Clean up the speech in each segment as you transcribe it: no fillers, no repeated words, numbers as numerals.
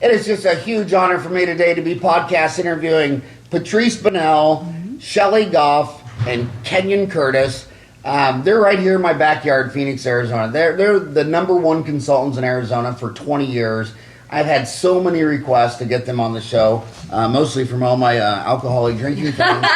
It is just a huge honor for me today to be podcast interviewing Patrice Bonnell, Shelly Goff, and Kenyon Curtis. They're right here in my backyard, Phoenix, Arizona. They're the number one consultants in Arizona for 20 years. I've had so many requests to get them on the show, mostly from all my alcoholic drinking friends.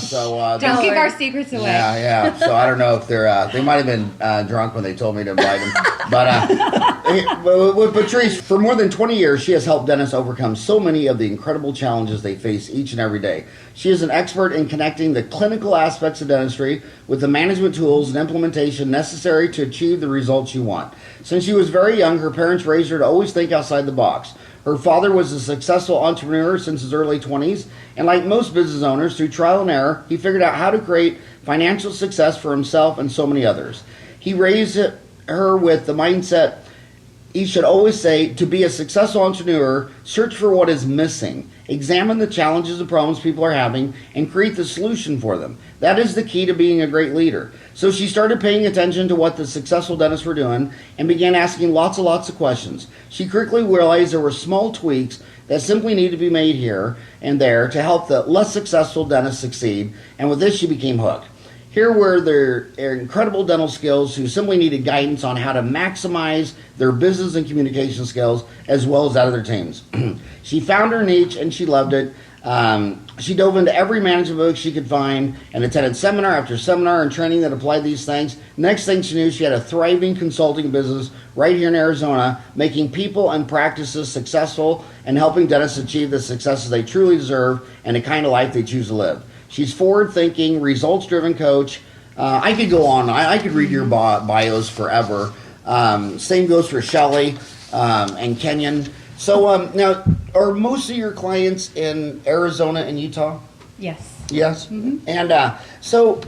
Don't give our secrets away. Yeah. So I don't know if they might have been drunk when they told me to invite them. But with Patrice, for more than 20 years, she has helped dentists overcome so many of the incredible challenges they face each and every day. She is an expert in connecting the clinical aspects of dentistry with the management tools and implementation necessary to achieve the results you want. Since she was very young, her parents raised her to always think outside the box. Her father was a successful entrepreneur since his early 20s, and like most business owners, through trial and error, he figured out how to create financial success for himself and so many others. He raised her with the mindset, he should always say, to be a successful entrepreneur, search for what is missing. Examine the challenges and problems people are having and create the solution for them. That is the key to being a great leader. So she started paying attention to what the successful dentists were doing and began asking lots of questions. She quickly realized there were small tweaks that simply needed to be made here and there to help the less successful dentists succeed, and with this she became hooked. Here were their incredible dental skills who simply needed guidance on how to maximize their business and communication skills as well as that of their teams. She found her niche and she loved it. She dove into every management book she could find and attended seminar after seminar and training that applied these things. Next thing she knew, she had a thriving consulting business right here in Arizona, making people and practices successful and helping dentists achieve the successes they truly deserve and the kind of life they choose to live. She's forward-thinking, results-driven coach. I could go on. I could read your bios forever. Same goes for Shelly and Kenyon. So now, are most of your clients in Arizona and Utah? Yes. Yes? Mm-hmm. And so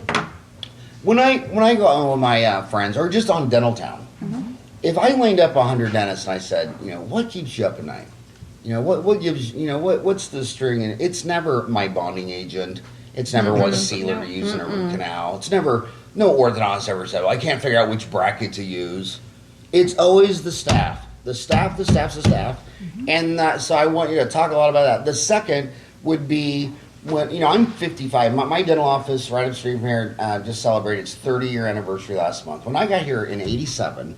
when I go on with my friends, or just on Dental Town, if I lined up 100 dentists and I said, what keeps you up at night? What gives, what's the string? And it's never my bonding agent. It's never what sealer to use in a root canal. It's never, no orthodontist ever said, I can't figure out which bracket to use. It's always the staff. The staff. And so I want you to talk a lot about that. The second would be when, I'm 55. My dental office right up the street from here just celebrated its 30-year anniversary last month. When I got here in 87,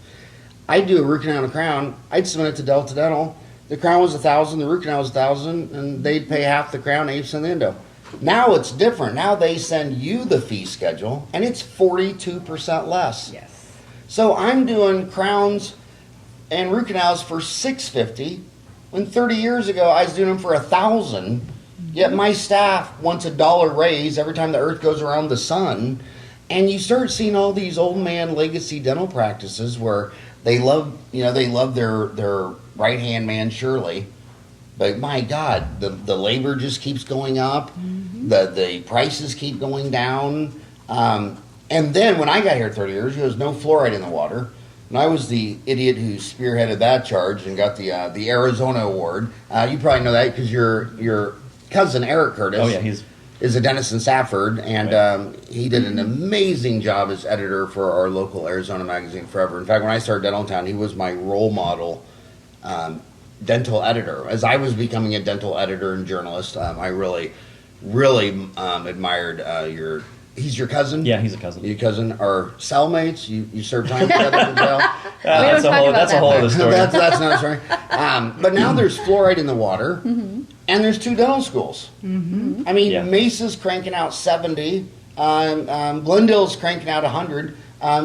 I'd do a root canal and a crown. I'd submit it to Delta Dental. The crown was $1,000, the root canal was $1,000, and they'd pay half the crown, 80% the endo. Now it's different. Now they send you the fee schedule, and it's 42% less. Yes. So I'm doing crowns and root canals for $650, when 30 years ago I was doing them for $1,000. Yet my staff wants $1 raise every time the earth goes around the sun, and you start seeing all these old man legacy dental practices where they love their right hand man Shirley. But my God, the labor just keeps going up. The prices keep going down. And then when I got here 30 years ago, there was no fluoride in the water. And I was the idiot who spearheaded that charge and got the Arizona award. You probably know that because your cousin Eric Curtis is a dentist in Safford. And he did an amazing job as editor for our local Arizona magazine forever. In fact, when I started Dental Town, he was my role model dental editor. As I was becoming a dental editor and journalist, I really admired he's your cousin? Yeah, he's a cousin. Your cousin are cellmates? You serve time together in jail? That's a whole other story. That's another story. But now there's fluoride in the water, and there's 2 dental schools. I mean, Mesa's cranking out 70, Glendale's cranking out 100.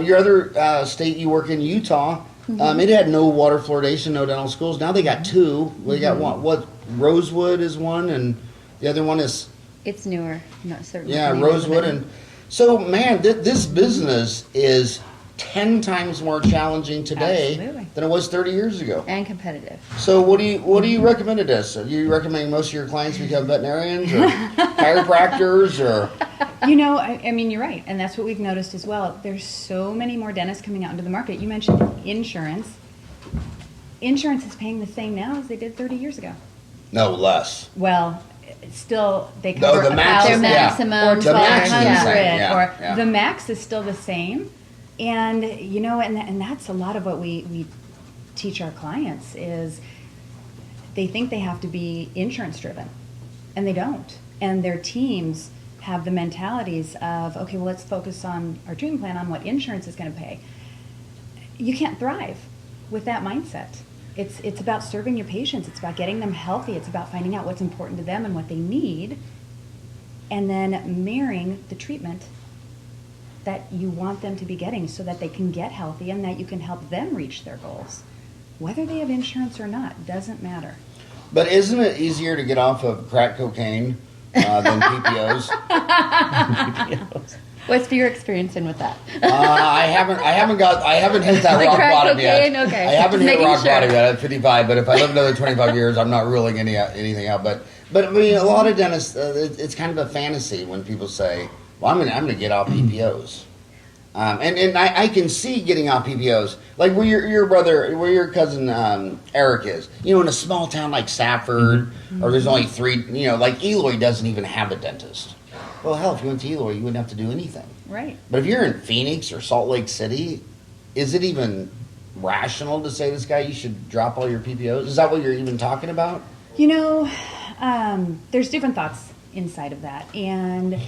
Your other state you work in, Utah, it had no water fluoridation, no dental schools. Now they got 2. They got one. What? Rosewood is one, and the other one is. It's newer, not certainly. Yeah, Rosewood, and so man, this business is 10 times more challenging today than it was 30 years ago, and competitive. So what do you recommend to this? Do you recommend most of your clients become veterinarians or chiropractors or? I mean, you're right, and that's what we've noticed as well. There's so many more dentists coming out into the market. You mentioned insurance. Insurance is paying the same now as they did 30 years ago. No, less. Well, still they cover the their maximum or 1,200, or the max is still the same. And and that's a lot of what we teach our clients is they think they have to be insurance driven, and they don't. And their teams have the mentalities of, okay, well, let's focus on our treatment plan on what insurance is going to pay. You can't thrive with that mindset. It's about serving your patients. It's about getting them healthy. It's about finding out what's important to them and what they need, and then marrying the treatment that you want them to be getting so that they can get healthy and that you can help them reach their goals. Whether they have insurance or not, doesn't matter. But isn't it easier to get off of crack cocaine than PPOs? What's your experience in with that? I haven't hit that Like rock crack bottom cocaine? yet. Okay. I haven't Just hit making rock sure. bottom yet. I'm 55, but if I live another 25 years, I'm not ruling anything out. But I mean, a lot of dentists, it's kind of a fantasy when people say, "Well, I'm gonna get off PPOs," and I can see getting off PPOs, like where your cousin Eric is. You know, in a small town like Safford, or there's only 3. You know, like Eloy doesn't even have a dentist. Well, hell, if you went to Eloy, you wouldn't have to do anything. Right. But if you're in Phoenix or Salt Lake City, is it even rational to say this guy you should drop all your PPOs? Is that what you're even talking about? You know, there's different thoughts inside of that. And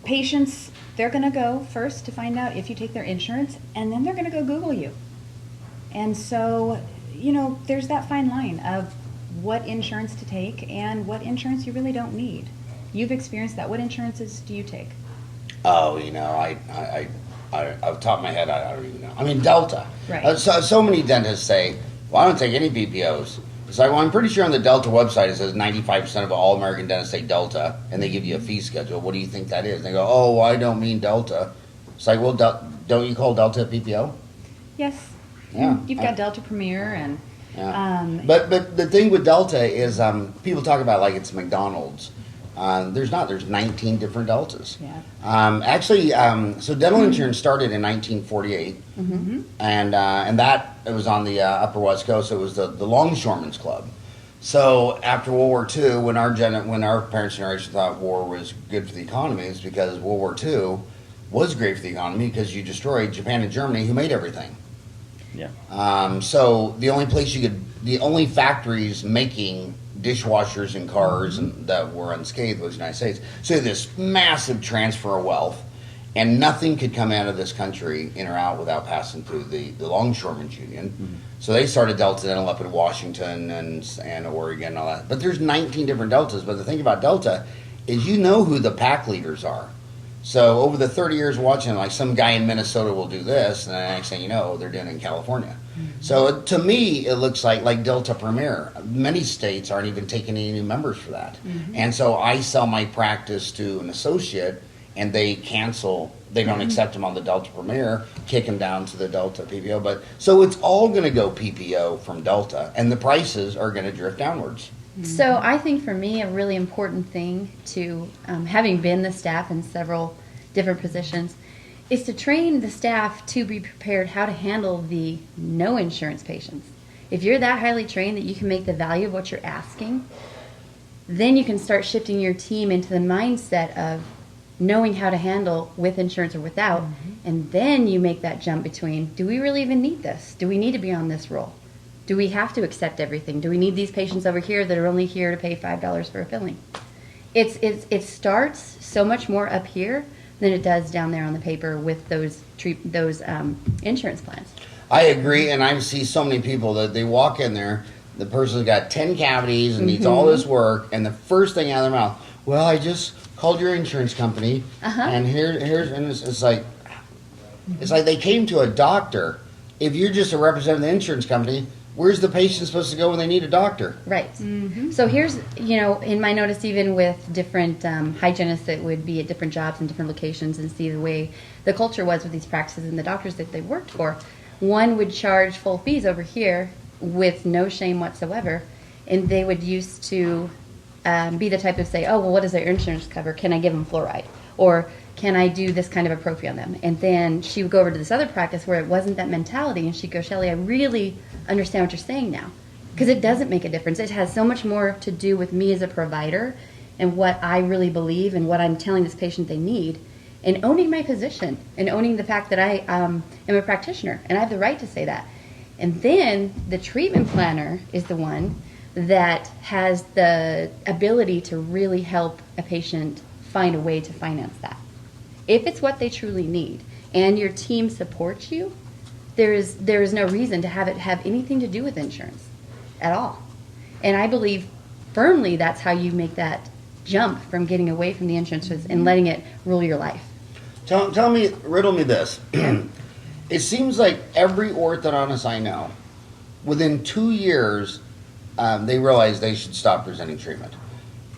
patients, they're going to go first to find out if you take their insurance, and then they're going to go Google you. And so, you know, there's that fine line of what insurance to take and what insurance you really don't need. You've experienced that. What insurances do you take? Oh, you know, I off the top of my head, I don't even know. I mean, Delta. Right. So many dentists say, well, I don't take any PPOs. It's like, well, I'm pretty sure on the Delta website it says 95% of all American dentists take Delta, and they give you a fee schedule. What do you think that is? And they go, oh, well, I don't mean Delta. It's like, well, don't you call Delta a PPO? Yes. Yeah. You've got Delta Premier and... Yeah. But the thing with Delta is people talk about like it's McDonald's. There's not. There's 19 different Deltas. Yeah. Actually, so dental insurance started in 1948, and that it was on the Upper West Coast. It was the Longshoremen's Club. So after World War II, when our parents' generation thought war was good for the economy, it's because World War II was great for the economy because you destroyed Japan and Germany, who made everything. Yeah. So the only factories making dishwashers and cars and that were unscathed was the United States. So this massive transfer of wealth, and nothing could come out of this country in or out without passing through the Longshoremen's Union. So they started Delta Dental up in Washington and Oregon and all that. But there's 19 different Deltas. But the thing about Delta is you know who the pack leaders are. So over the 30 years watching, like some guy in Minnesota will do this, and the next thing you know, they're doing it in California. So to me, it looks like Delta Premier. Many states aren't even taking any new members for that. And so I sell my practice to an associate, and they cancel. They don't accept them on the Delta Premier, kick them down to the Delta PPO. But so it's all going to go PPO from Delta, and the prices are going to drift downwards. So I think for me, a really important thing to, having been the staff in several different positions, is to train the staff to be prepared how to handle the no insurance patients. If you're that highly trained that you can make the value of what you're asking, then you can start shifting your team into the mindset of knowing how to handle with insurance or without, and then you make that jump between, do we really even need this? Do we need to be on this roll? Do we have to accept everything? Do we need these patients over here that are only here to pay $5 for a filling? It starts so much more up here than it does down there on the paper with those insurance plans. I agree, and I see so many people that they walk in there, the person's got 10 cavities and needs all this work, and the first thing out of their mouth, well, I just called your insurance company, and here's and it's like they came to a doctor. If you're just a representative of the insurance company, where's the patient supposed to go when they need a doctor? Right. So here's, in my notice, even with different hygienists that would be at different jobs and different locations and see the way the culture was with these practices and the doctors that they worked for, one would charge full fees over here with no shame whatsoever, and they would used to be the type of say, oh, well, what does their insurance cover? Can I give them fluoride? Or can I do this kind of a prophy on them? And then she would go over to this other practice where it wasn't that mentality, and she'd go, Shelly, I really understand what you're saying now, because it doesn't make a difference. It has so much more to do with me as a provider and what I really believe and what I'm telling this patient they need, and owning my position and owning the fact that I am a practitioner and I have the right to say that. And then the treatment planner is the one that has the ability to really help a patient find a way to finance that. If it's what they truly need and your team supports you, there is no reason to have it have anything to do with insurance at all. And I believe firmly that's how you make that jump from getting away from the insurances and letting it rule your life. Riddle me this. It seems like every orthodontist I know, within 2 years, they realize they should stop presenting treatment,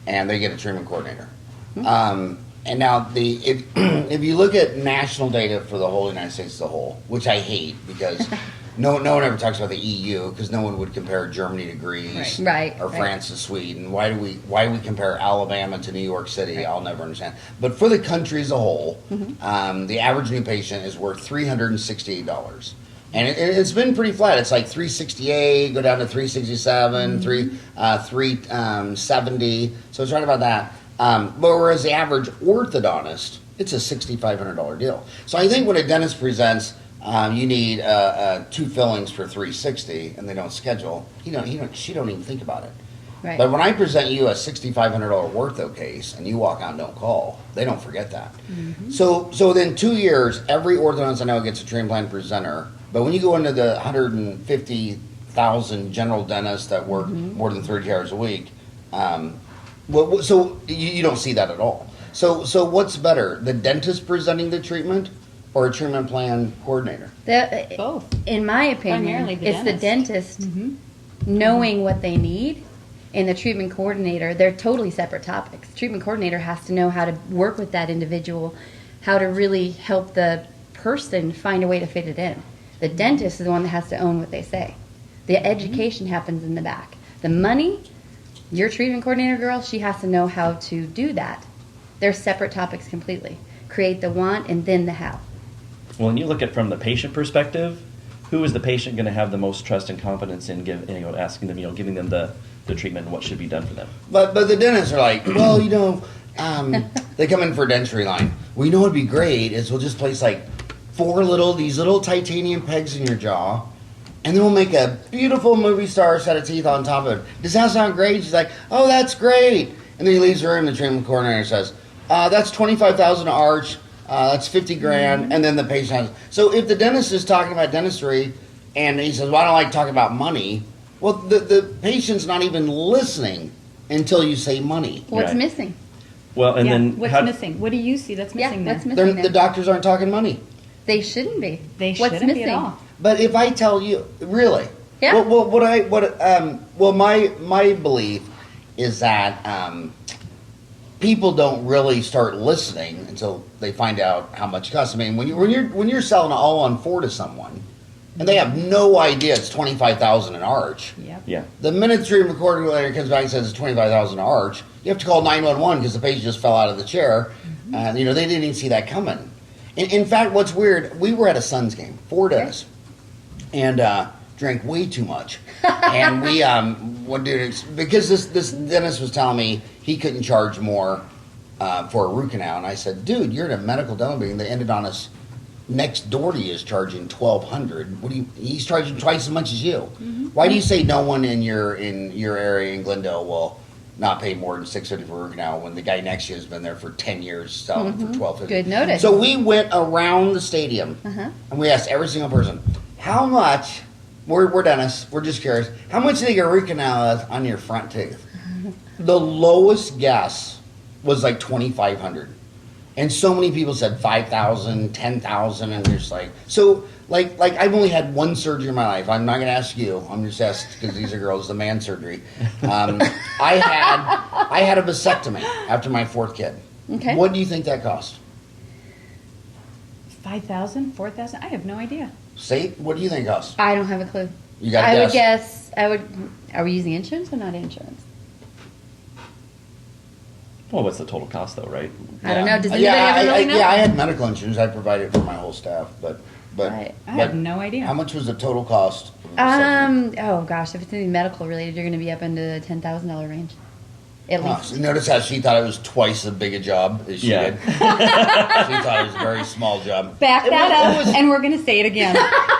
and they get a treatment coordinator. And now, if you look at national data for the whole United States as a whole, which I hate because no one ever talks about the EU, because no one would compare Germany to Greece, or France to Sweden. Why do we compare Alabama to New York City? Right. I'll never understand. But for the country as a whole, the average new patient is worth $368. And it's been pretty flat. It's like 368, go down to 367, 370. So it's right about that. But whereas the average orthodontist, it's a $6,500 deal. So I think when a dentist presents, you need 2 fillings for $360, and they don't schedule, she don't even think about it. Right. But when I present you a $6,500 ortho case and you walk out and don't call, they don't forget that. So within 2 years, every orthodontist I know gets a treatment plan presenter. But when you go into the 150,000 general dentists that work more than 30 hours a week, so you don't see that at all. So what's better, the dentist presenting the treatment or a treatment plan coordinator? Both. In my opinion, Primarily the dentist knowing what they need, and the treatment coordinator, they're totally separate topics. The treatment coordinator has to know how to work with that individual, how to really help the person find a way to fit it in. The dentist is the one that has to own what they say. The education happens in the back. The money, your treatment coordinator girl, she has to know how to do that. They're separate topics completely. Create the want and then the how. Well, when you look at from the patient perspective, who is the patient going to have the most trust and confidence in asking them, giving them the treatment and what should be done for them? But the dentists are like, well, they come in for dentistry line. Well, what'd be great is we'll just place like these little titanium pegs in your jaw, and then we'll make a beautiful movie star set of teeth on top of it. Does that sound great? She's like, oh, that's great. And then he leaves the room, the treatment coordinator says, that's $25,000 to arch, that's $50,000, and then the patient has. So if the dentist is talking about dentistry, and he says, well, I don't like talking about money, well, the patient's not even listening until you say money. What's missing? Well, and then what's missing? What do you see that's missing there? What's missing there? The doctors aren't talking money. They shouldn't be. They What's shouldn't missing? be at all. But if I tell you, really, Yeah. my belief is that people don't really start listening until they find out how much it costs. I mean, when you're selling all on 4 to someone, and they have no idea it's $25,000 an arch. Yep. Yeah. The minute the treatment coordinator comes back and says it's $25,000 an arch, you have to call 911 because the patient just fell out of the chair. They didn't even see that coming. In fact, what's weird, we were at a Suns game, 4 dentists, and drank way too much. And we, because this dentist was telling me he couldn't charge more for a root canal, and I said, dude, you're in a medical dental building. The endodontist next door to you is charging $1,200. He's charging twice as much as you. Why do you say no one in your area in Glendale will not pay more than $650 for a root canal when the guy next to you has been there for 10 years selling for $1,250? Good notice. So we went around the stadium and we asked every single person, how much, we're dentists, we're just curious, how much do you think a root canal is on your front tooth? The lowest guess was like $2,500. And so many people said $5,000, $10,000, and we're just like, so like I've only had one surgery in my life. I'm not going to ask you. I'm just asked because these are girls. The man surgery. I had a vasectomy after my 4th kid. Okay. What do you think that cost? $5,000, $4,000? I have no idea. See, what do you think it cost? I don't have a clue. You got to I guess. would guess. Are we using insurance or not insurance? Well, what's the total cost, though, right? I don't know. Does anybody ever really know? Yeah, I had medical insurance. I provided for my whole staff, but Right. I have no idea. How much was the total cost? Of a vasectomy? Oh gosh, if it's anything medical related, you're going to be up into the $10,000 range. at Oh, least. so notice how she thought it was twice as big a job as she Yeah. did. She thought it was a very small job. Back It that was- up, and we're going to say it again.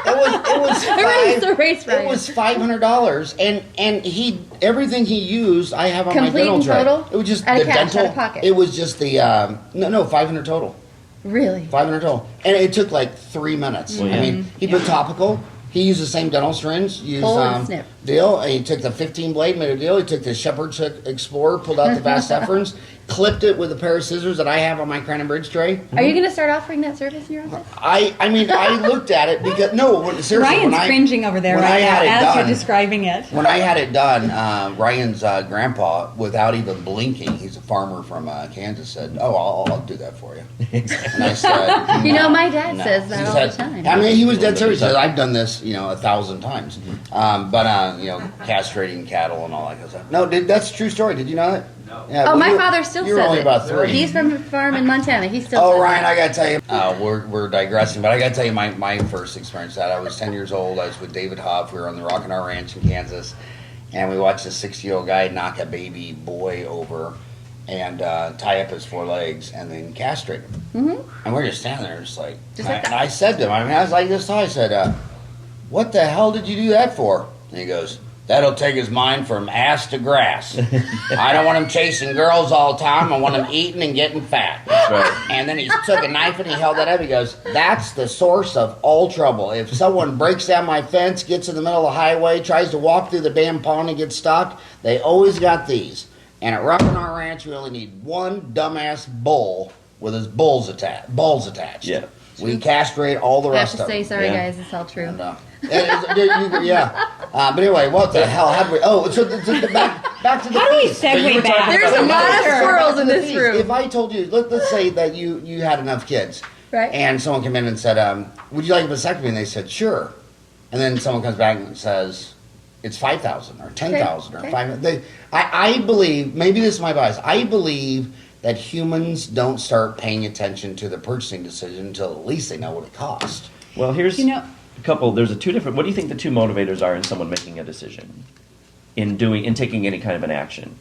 Erase the race, Ryan. It was $500, and everything he used, I have on Complete my dental and tray. total? It was just Out the of cash, dental. out of pocket? It was just the no 500 total. Really? 500 total, and it took like 3 minutes. Well, yeah. I mean, he put topical. He used the same dental syringe. Used Pull and snip. deal. He took the 15 blade, made a deal. He took the Shepherd's Explorer, pulled out the Vast Efferents, clipped it with a pair of scissors that I have on my Crown and Bridge tray. Are you going to start offering that service in your office? I mean, I looked at it because seriously, Ryan's when I, cringing over there when right I now had it as done, you're describing it. When I had it done, Ryan's grandpa, without even blinking, he's a farmer from Kansas, said, "Oh, I'll do that for you." And I said, You know, my dad No. says that He all said- the time. I mean, he was dead serious. He said, I've done this, 1,000 times. But castrating cattle and all that kind of stuff. No, that's a true story. Did you know that? No. Yeah, Oh, well, my you- father still You're says only it. about 3. He's from a farm in Montana. He still Oh, says Ryan, it. I gotta tell you, we're digressing, but I gotta tell you my first experience. That I was 10 years old. I was with David Hoff. We were on the Rockin' R Ranch in Kansas, and we watched a 60-year-old guy knock a baby boy over and tie up his 4 legs and then castrate him. Mm-hmm. And we're just standing there, just like, Just like and that. I said to him, I was like this tall. I said, "What the hell did you do that for?" And he goes, "That'll take his mind from ass to grass. I don't want him chasing girls all the time. I want him eating and getting fat." That's right. And then he took a knife and he held that up. He goes, "That's the source of all trouble. If someone breaks down my fence, gets in the middle of the highway, tries to walk through the damn pond and get stuck, they always got these. And at Rockin' R Ranch, we only need one dumbass bull with his balls attached. Yeah. We castrate all the I have rest to of say, them." sorry, Yeah. guys, it's all true. And, but anyway, what the hell? How did we? Oh, so back to the How do we feast. you were segue back? talking There's about a the lot of mother. squirrels in this Feast. room. If I told you, let's say that you had enough kids, Right. and someone came in and said, "Would you like a vasectomy?" And they said, "Sure." And then someone comes back and says, "It's 5,000 or 10,000 Okay. or 5,000." I believe, maybe this is my bias. I believe that humans don't start paying attention to the purchasing decision until at least they know what it costs. Well, here's You know- a couple. There's two different. What do you think the two motivators are in someone making a decision, in taking any kind of an action?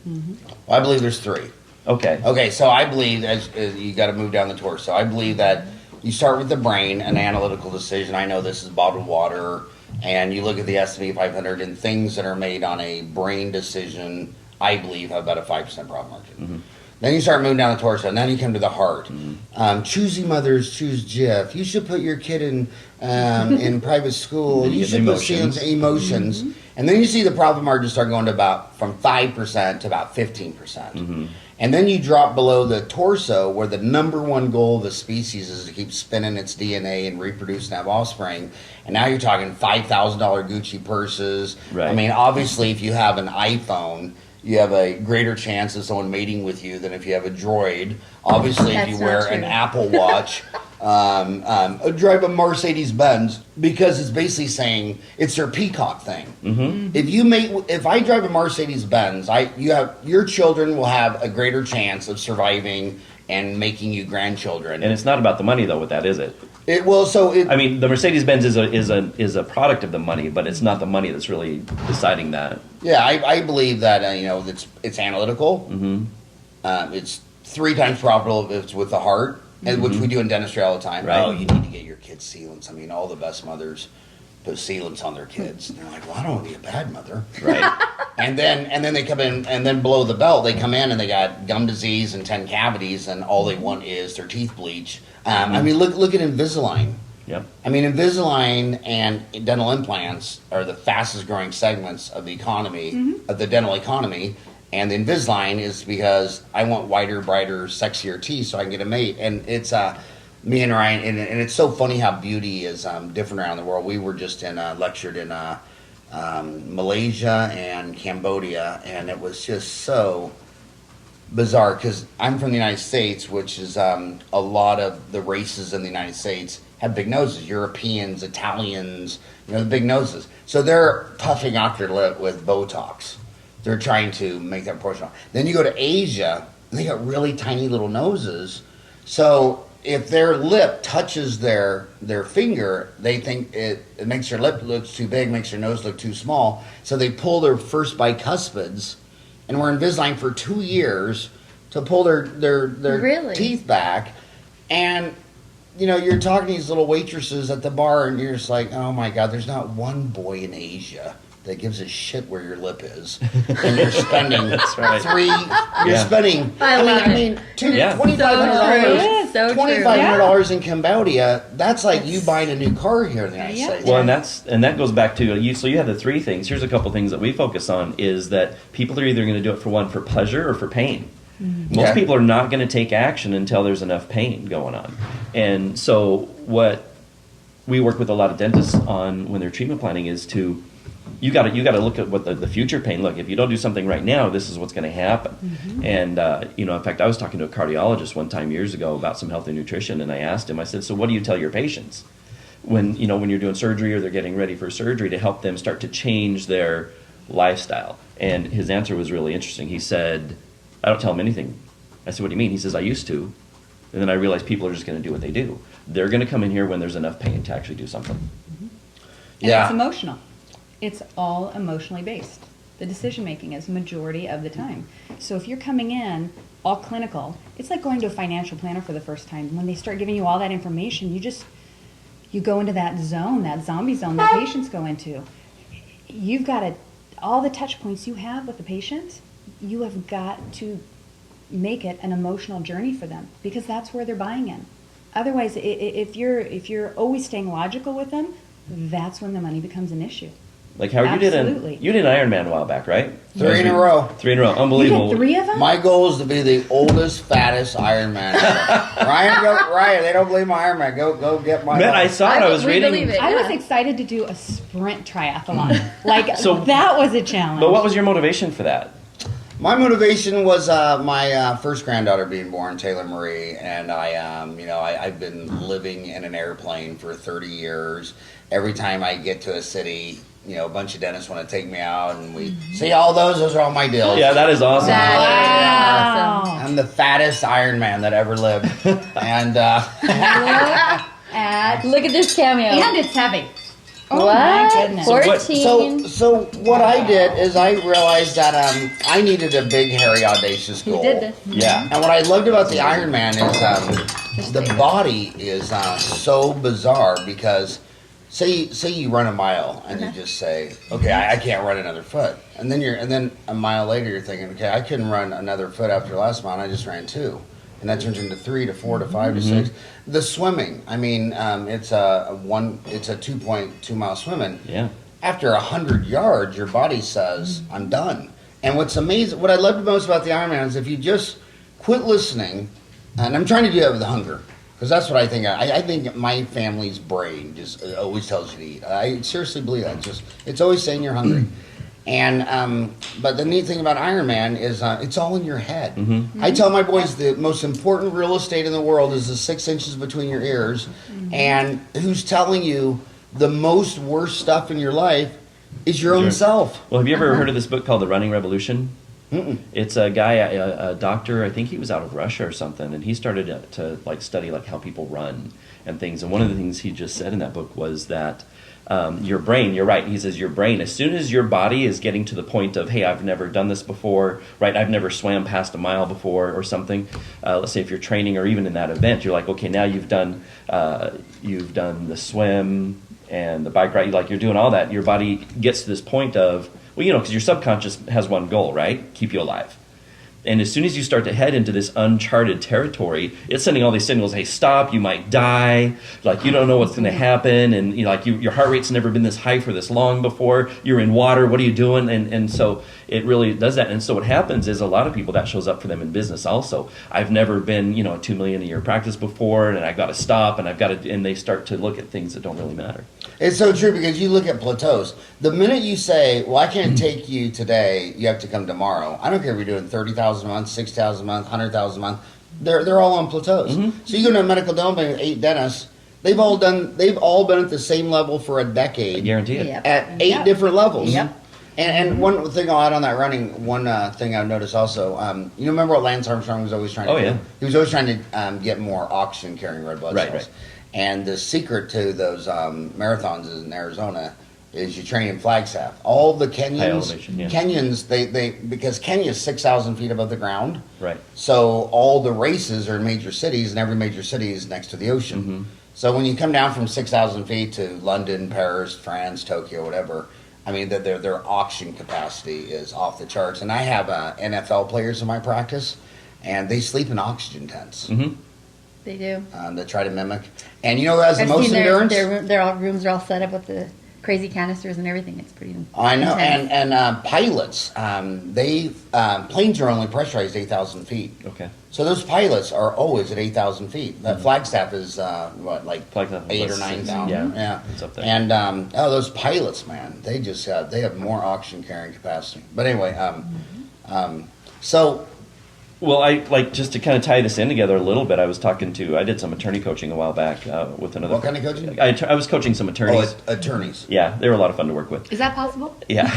I believe there's 3. Okay. Okay, so I believe as you got to move down the torso. I believe that you start with the brain, an analytical decision. I know this is bottled water, and you look at the S&P 500 and things that are made on a brain decision. I believe have about a 5% profit margin. Then you start moving down the torso, and then you come to the heart. Choosy mothers choose Jif. You should put your kid in private school. And You you should get put emotions. emotions. And then you see the profit margins start going to from 5% to about 15%. And then you drop below the torso, where the number one goal of the species is to keep spinning its DNA and reproduce and have offspring. And now you're talking $5,000 Gucci purses. Right. I mean, obviously, if you have an iPhone, you have a greater chance of someone mating with you than if you have a Droid. Obviously, if That's you not wear true. an Apple Watch, drive a Mercedes Benz, because it's basically saying it's their peacock thing. If I drive a Mercedes Benz, your children will have a greater chance of surviving and making you grandchildren. And it's not about the money though. With that, is it? I I mean, the Mercedes Benz is a product of the money, but it's not the money that's really deciding that. Yeah, I believe that it's analytical. It's 3 times profitable if it's with the heart, and which we do in dentistry all the time. Right. Oh, you need to get your kids sealants. I mean, all the best mothers put sealants on their kids. And they're like, well, I don't want to be a bad mother. Right. And then they come in, and then below the belt, they come in and they got gum disease and 10 cavities, and all they want is their teeth bleach. I mean, look at Invisalign. Yep. I mean, Invisalign and dental implants are the fastest growing segments of the economy, of the dental economy. And the Invisalign is because I want whiter, brighter, sexier teeth so I can get a mate. And it's me and Ryan, and it's so funny how beauty is different around the world. We were just lectured in Malaysia and Cambodia, and it was just so bizarre because I'm from the United States, which is a lot of the races in the United States have big noses. Europeans, Italians, the big noses. So they're puffing out their lip with Botox. They're trying to make that proportional. Then you go to Asia, and they got really tiny little noses. So if their lip touches their finger, they think it makes their lip look too big, makes their nose look too small. So they pull their first bicuspids, and were Invisalign for 2 years to pull their Really? teeth back. And, you know, you're talking to these little waitresses at the bar, and you're just like, oh my God, there's not one boy in Asia that gives a shit where your lip is. And you're spending That's right. you're spending, I love it. Yeah. $2,500 So true. $2,500 in Cambodia, that's like you buying a new car here in the United Yeah. States. Well, and that goes back to you. So you have the three things. Here's a couple things that we focus on: is that people are either going to do it for pleasure or for pain. Most Yeah. people are not going to take action until there's enough pain going on. And so what we work with a lot of dentists on when they're treatment planning is to you got to look at what the future pain. Look, if you don't do something right now, this is what's going to happen. And you know, in fact, I was talking to a cardiologist one time years ago about some health and nutrition, and I asked him. I said, "So, what do you tell your patients when you're doing surgery or they're getting ready for surgery to help them start to change their lifestyle?" And his answer was really interesting. He said, "I don't tell them anything." I said, "What do you mean?" He says, "I used to, and then I realized people are just going to do what they do. They're going to come in here when there's enough pain to actually do something." And Yeah. it's emotional. It's all emotionally based. The decision making is majority of the time. So if you're coming in all clinical, it's like going to a financial planner for the first time. When they start giving you all that information, you go into that zone, that zombie zone that patients go into. You've got to, all the touch points you have with the patient, you have got to make it an emotional journey for them, because that's where they're buying in. Otherwise, if you're always staying logical with them, that's when the money becomes an issue. Like Howard, Absolutely. you did an Ironman a while back, right? 3 in a row. 3 in a row, You unbelievable. did 3 of them? My goal is to be the oldest, fattest Ironman ever. Ryan, they don't believe my Ironman. Go get my. Man, I saw it. I was we reading. believe it. I was Yeah. excited to do a sprint triathlon. Like, So- that was a challenge. But what was your motivation for that? My motivation was my first granddaughter being born, Taylor Marie, and I've been living in an airplane for 30 years. Every time I get to a city, a bunch of dentists want to take me out, and we see all those. Those are all my deals. Yeah, that is awesome. That is awesome. I'm the fattest Ironman that ever lived, and Look at this cameo. And it's heavy. Oh What? my goodness. So what- 14. So what I did is I realized that I needed a big, hairy, audacious goal. You did this. Yeah. And what I loved about the Ironman is the body is so bizarre, because say you run a mile and you just say, okay, I can't run another foot, and then a mile later you're thinking, okay, I couldn't run another foot after last mile, and I just ran 2. And that turns into 3 to 4 to 5 to 6. The swimming, I mean, it's a 2.2 mile swimming. Yeah. After 100 yards, your body says, I'm done. And what's amazing, what I loved most about the Ironman is if you just quit listening, and I'm trying to do that with hunger, because that's what I think. I think my family's brain just always tells you to eat. I seriously believe that. It's always saying you're hungry. And but the neat thing about Ironman is it's all in your head. I tell my boys the most important real estate in the world is the 6 inches between your ears. And who's telling you the most worst stuff in your life is your own self. Well, have you ever heard of this book called The Running Revolution? It's a guy, a doctor. I think he was out of Russia or something, and he started to study how people run and things. And one of the things he just said in that book was that your brain, you're right, he says your brain, as soon as your body is getting to the point of, hey, I've never done this before, right, I've never swam past a mile before or something, let's say if you're training or even in that event, you're like, okay, now you've done the swim and the bike ride, you're doing all that, your body gets to this point of, well, because your subconscious has one goal, right, keep you alive. And as soon as you start to head into this uncharted territory, it's sending all these signals, hey, stop, you might die, you don't know what's going to happen, and your heart rate's never been this high for this long before, you're in water, what are you doing? And so it really does that. And so what happens is a lot of people, that shows up for them in business also. I've never been, a $2 million a year practice before, and I've got to stop, and they start to look at things that don't really matter. It's so true, because you look at plateaus. The minute you say, well, I can't take you today, you have to come tomorrow. I don't care if you're doing 30,000 a month, 6,000 a month, 100,000 a month. They're all on plateaus. So you go to a medical dental clinic with 8 dentists. They've all been at the same level for a decade. I guarantee it. Yep. At 8 different levels. Yep. And one thing I'll add on that running, one thing I've noticed also, remember what Lance Armstrong was always trying to do? Yeah. He was always trying to get more oxygen carrying red blood cells. Right. And the secret to those marathons is in Arizona. is you train in Flagstaff. All the High Kenyans, elevation, yeah. Kenyans, they because Kenya is 6,000 feet above the ground. Right. So all the races are in major cities, and every major city is next to the ocean. Mm-hmm. So when you come down from 6,000 feet to London, Paris, France, Tokyo, whatever, I mean, their oxygen capacity is off the charts. And I have NFL players in my practice, and they sleep in oxygen tents. Mm-hmm. They do. That try to mimic. And you know who has the I've most seen endurance? their all rooms are all set up with the crazy canisters and everything. It's pretty. I know, intense. and pilots, planes are only pressurized 8,000 feet. Okay. So those pilots are always at 8,000 feet. That Flagstaff is Flagstaff is 8 or about 9,000. 6. Yeah, it's up there. And those pilots, man, they just they have more oxygen carrying capacity. But anyway, so Well, I like just to kind of tie this in together a little bit. I did some attorney coaching a while back with another. What kind of coaching? I was coaching some attorneys. Attorneys. Yeah, they were a lot of fun to work with. Is that possible? Yeah.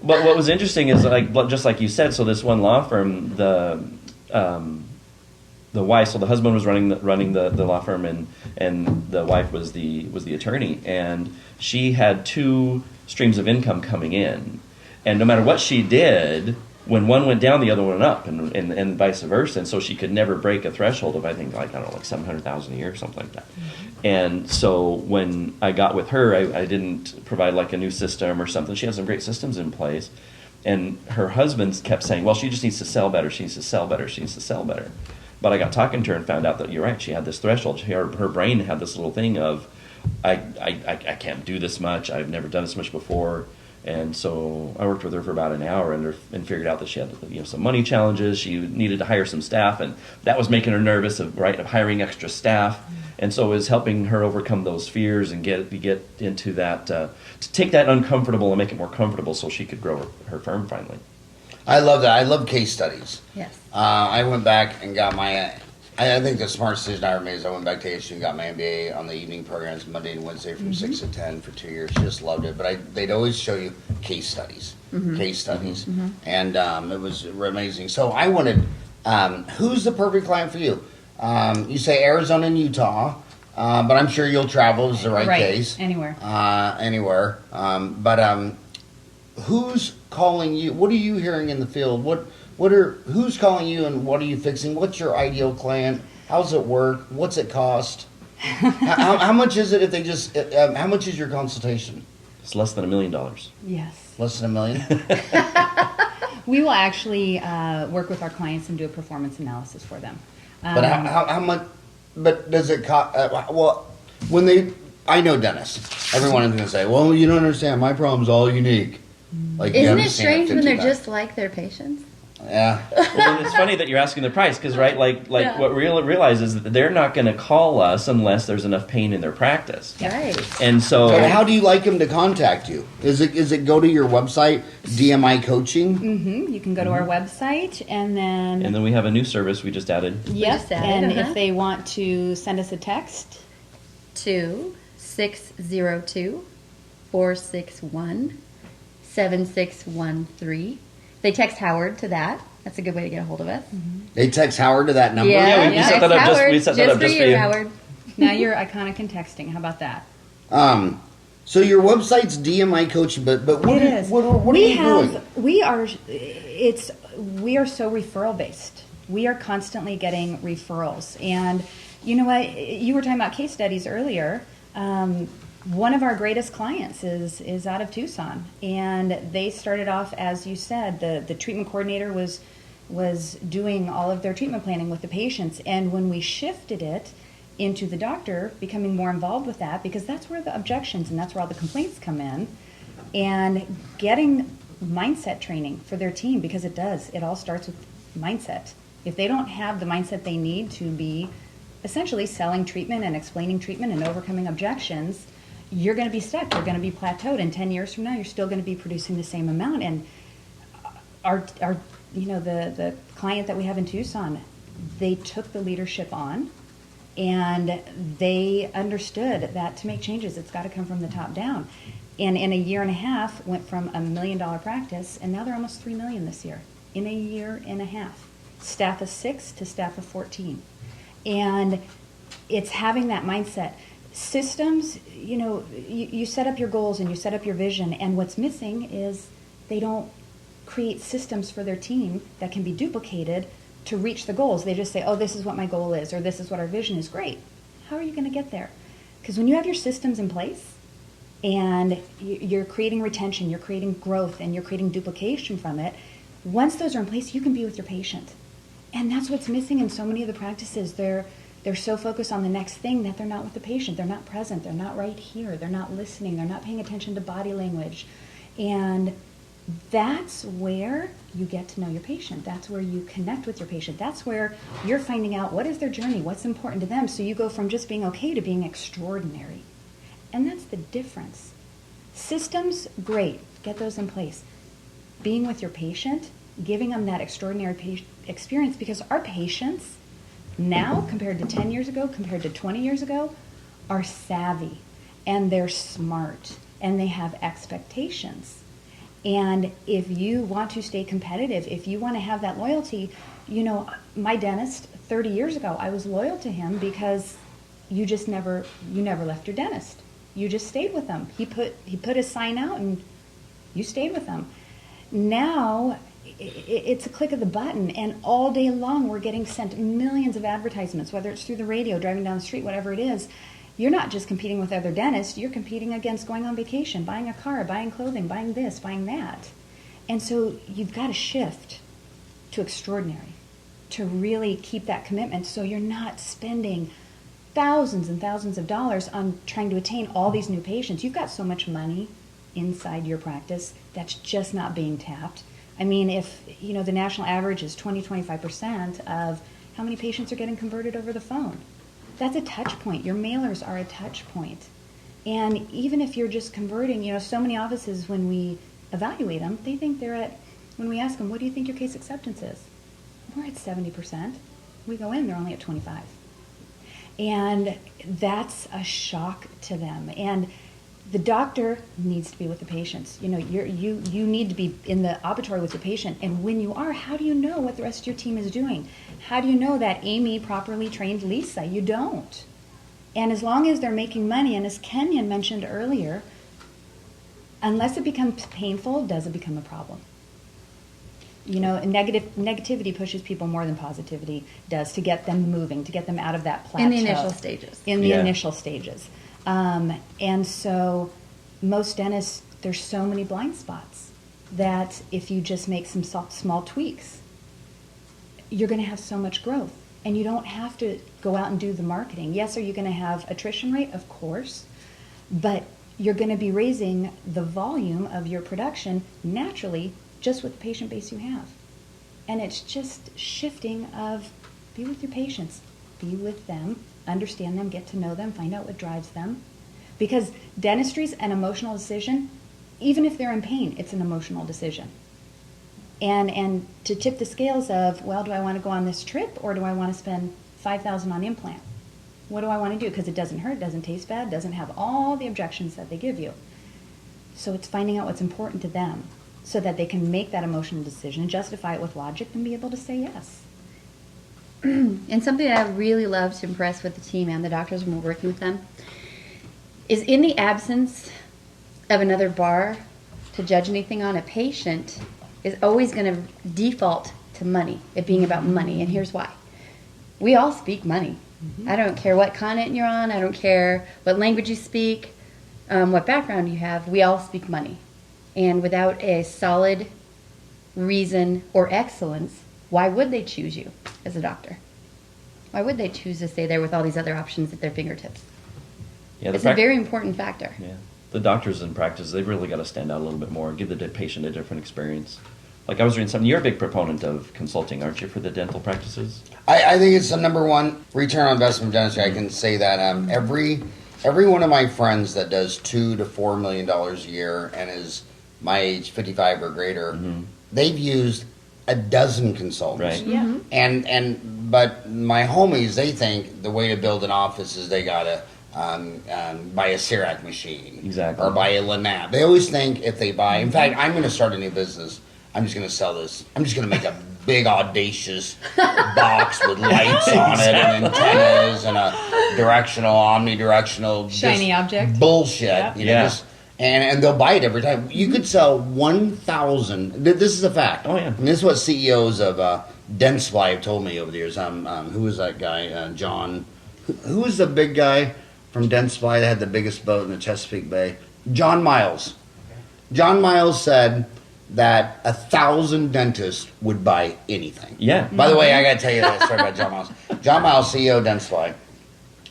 But what was interesting is just like you said. So this one law firm, the wife, so the husband was running the law firm, and the wife was the attorney, and she had 2 streams of income coming in, and no matter what she did, when one went down, the other one went up, and vice versa, and so she could never break a threshold of, I think, like $700,000 a year or something like that. And so when I got with her, I didn't provide like a new system or something. She had some great systems in place, and her husband kept saying, well, she just needs to sell better, she needs to sell better, she needs to sell better. But I got talking to her and found out that you're right, she had this threshold. Her brain had this little thing of, I can't do this much, I've never done this much before. And so I worked with her for about an hour and figured out that she had some money challenges. She needed to hire some staff, and that was making her nervous of hiring extra staff. And so it was helping her overcome those fears and get into that, to take that uncomfortable and make it more comfortable so she could grow her firm finally. I love that. I love case studies. Yes. I went back and got my. I think the smart decision I ever made is I went back to ASU and got my MBA on the evening programs Monday and Wednesday from 6 to 10 for 2 years. Just loved it. But they'd always show you case studies, and it was amazing. So I wanted, who's the perfect client for you? You say Arizona and Utah, but I'm sure you'll travel is the right case. Anywhere. Anywhere. But who's calling you? What are you hearing in the field? Who's calling you and what are you fixing? What's your ideal client? How's it work? What's it cost? how much is it if they just? How much is your consultation? It's less than $1 million. Yes. Less than $1 million. We will actually work with our clients and do a performance analysis for them. But how much? But does it cost? Well, I know dentists. Everyone is going to say, "Well, you don't understand. My problem's all unique." Like, Isn't it strange when they're just like their patients? Yeah. Well, it's funny that you're asking the price because, right, Yeah. what we realize is that they're not going to call us unless there's enough pain in their practice. Right. And so, So how do you like them to contact you? Is it go to your website, DMI Coaching? Mm-hmm. You can go to our website and then we have a new service we just added. yes, just added, and uh-huh. if they want to send us a text, to 602-461-7613. They text Howard to that. That's a good way to get a hold of us. They text Howard to that number. Yeah, we set that up Howard, we set that up just for you. Howard. now you're iconic in texting. How about that? So your website's DMI Coaching, but what It are, is. what are we you have, doing? We are so referral based. We are constantly getting referrals, and you know what? You were talking about case studies earlier. One of our greatest clients is out of Tucson, and they started off, as you said, the treatment coordinator was doing all of their treatment planning with the patients, and when we shifted it into the doctor becoming more involved with that, because that's where the objections and that's where all the complaints come in, and getting mindset training for their team, because it all starts with mindset. If they don't have the mindset they need to be essentially selling treatment and explaining treatment and overcoming objections, you're going to be stuck. You're going to be plateaued, and 10 years from now, you're still going to be producing the same amount. And our the client that we have in Tucson, they took the leadership on, and they understood that to make changes, it's got to come from the top down. And in a year and a half, went from $1 million practice, and now they're almost $3 million this year. In a year and a half, staff of 6 to staff of 14, and it's having that mindset. systems, you set up your goals and you set up your vision, and what's missing is they don't create systems for their team that can be duplicated to reach the goals. They just say, oh, this is what my goal is, or this is what our vision is. Great. How are you going to get there? Because when you have your systems in place and you're creating retention, you're creating growth, and you're creating duplication from it, once those are in place, you can be with your patient. And that's what's missing in so many of the practices. They're so focused on the next thing that they're not with the patient. They're not present. They're not right here. They're not listening. They're not paying attention to body language. And that's where you get to know your patient. That's where you connect with your patient. That's where you're finding out what is their journey, what's important to them. So you go from just being okay to being extraordinary. And that's the difference. Systems, great. Get those in place. Being with your patient, giving them that extraordinary experience, because our patients now, compared to 10 years ago, compared to 20 years ago, are savvy, and they're smart, and they have expectations. And if you want to stay competitive, if you want to have that loyalty, my dentist 30 years ago, I was loyal to him because you never left your dentist. You just stayed with them. He put his sign out and you stayed with them. Now it's a click of the button, and all day long we're getting sent millions of advertisements, whether it's through the radio, driving down the street, whatever it is. You're not just competing with other dentists, you're competing against going on vacation, buying a car, buying clothing, buying this, buying that. And so you've got to shift to extraordinary to really keep that commitment, so you're not spending thousands and thousands of dollars on trying to attain all these new patients. You've got so much money inside your practice that's just not being tapped. I mean, if the national average is 20-25% of how many patients are getting converted over the phone, that's a touch point. Your mailers are a touch point. And even if you're just converting, so many offices, when we evaluate them, they think when we ask them, what do you think your case acceptance is? We're at 70%. We go in, they're only at 25%. And that's a shock to them. And the doctor needs to be with the patients. You need to be in the operatory with the patient. And when you are, how do you know what the rest of your team is doing? How do you know that Amy properly trained Lisa? You don't. And as long as they're making money, and as Kenyon mentioned earlier, unless it becomes painful, does it become a problem? Negativity pushes people more than positivity does to get them moving, to get them out of that plateau. In the initial stages. Initial stages. And so most dentists, there's so many blind spots that if you just make some small tweaks, you're going to have so much growth. And you don't have to go out and do the marketing. Yes, are you going to have attrition rate? Of course. But you're going to be raising the volume of your production naturally just with the patient base you have. And it's just shifting of be with your patients, be with them, understand them, get to know them, find out what drives them. Because dentistry is an emotional decision. Even if they're in pain, it's an emotional decision. And to tip the scales of, well, do I want to go on this trip or do I want to spend $5,000 on implant? What do I want to do? Because it doesn't hurt, doesn't taste bad, doesn't have all the objections that they give you. So it's finding out what's important to them so that they can make that emotional decision and justify it with logic and be able to say yes. And something that I really love to impress with the team and the doctors when we're working with them is, in the absence of another bar to judge anything on, a patient is always going to default to money, it being about money. And here's why. We all speak money. Mm-hmm. I don't care what continent you're on. I don't care what language you speak, what background you have. We all speak money. And without a solid reason or excellence, why would they choose you as a doctor? Why would they choose to stay there with all these other options at their fingertips? Yeah, it's a very important factor. Yeah, the doctors in practice, they've really got to stand out a little bit more and give the patient a different experience. Like I was reading something, you're a big proponent of consulting, aren't you, for the dental practices? I think it's the number one return on investment dentistry. I can say that every one of my friends that does $2 to $4 million a year and is my age, 55 or greater, they've used a dozen consultants. Right. Yeah. But my homies, they think the way to build an office is they gotta buy a CEREC machine, exactly, or buy a Lanap. They always think if they buy. In fact, I'm going to start a new business. I'm just going to sell this. I'm just going to make $1 big audacious box with lights on it and antennas and a directional, omnidirectional Shiny just object. bullshit. Yep. You know, Yeah. just, and they'll buy it every time. You could sell 1,000. This is a fact. Oh, yeah. And this is what CEOs of Dentsply have told me over the years. Who was that guy? John. Who was the big guy from Dentsply that had the biggest boat in the Chesapeake Bay? John Miles. John Miles said that 1,000 dentists would buy anything. Yeah. By the way, I got to tell you that story about John Miles. John Miles, CEO of Dentsply,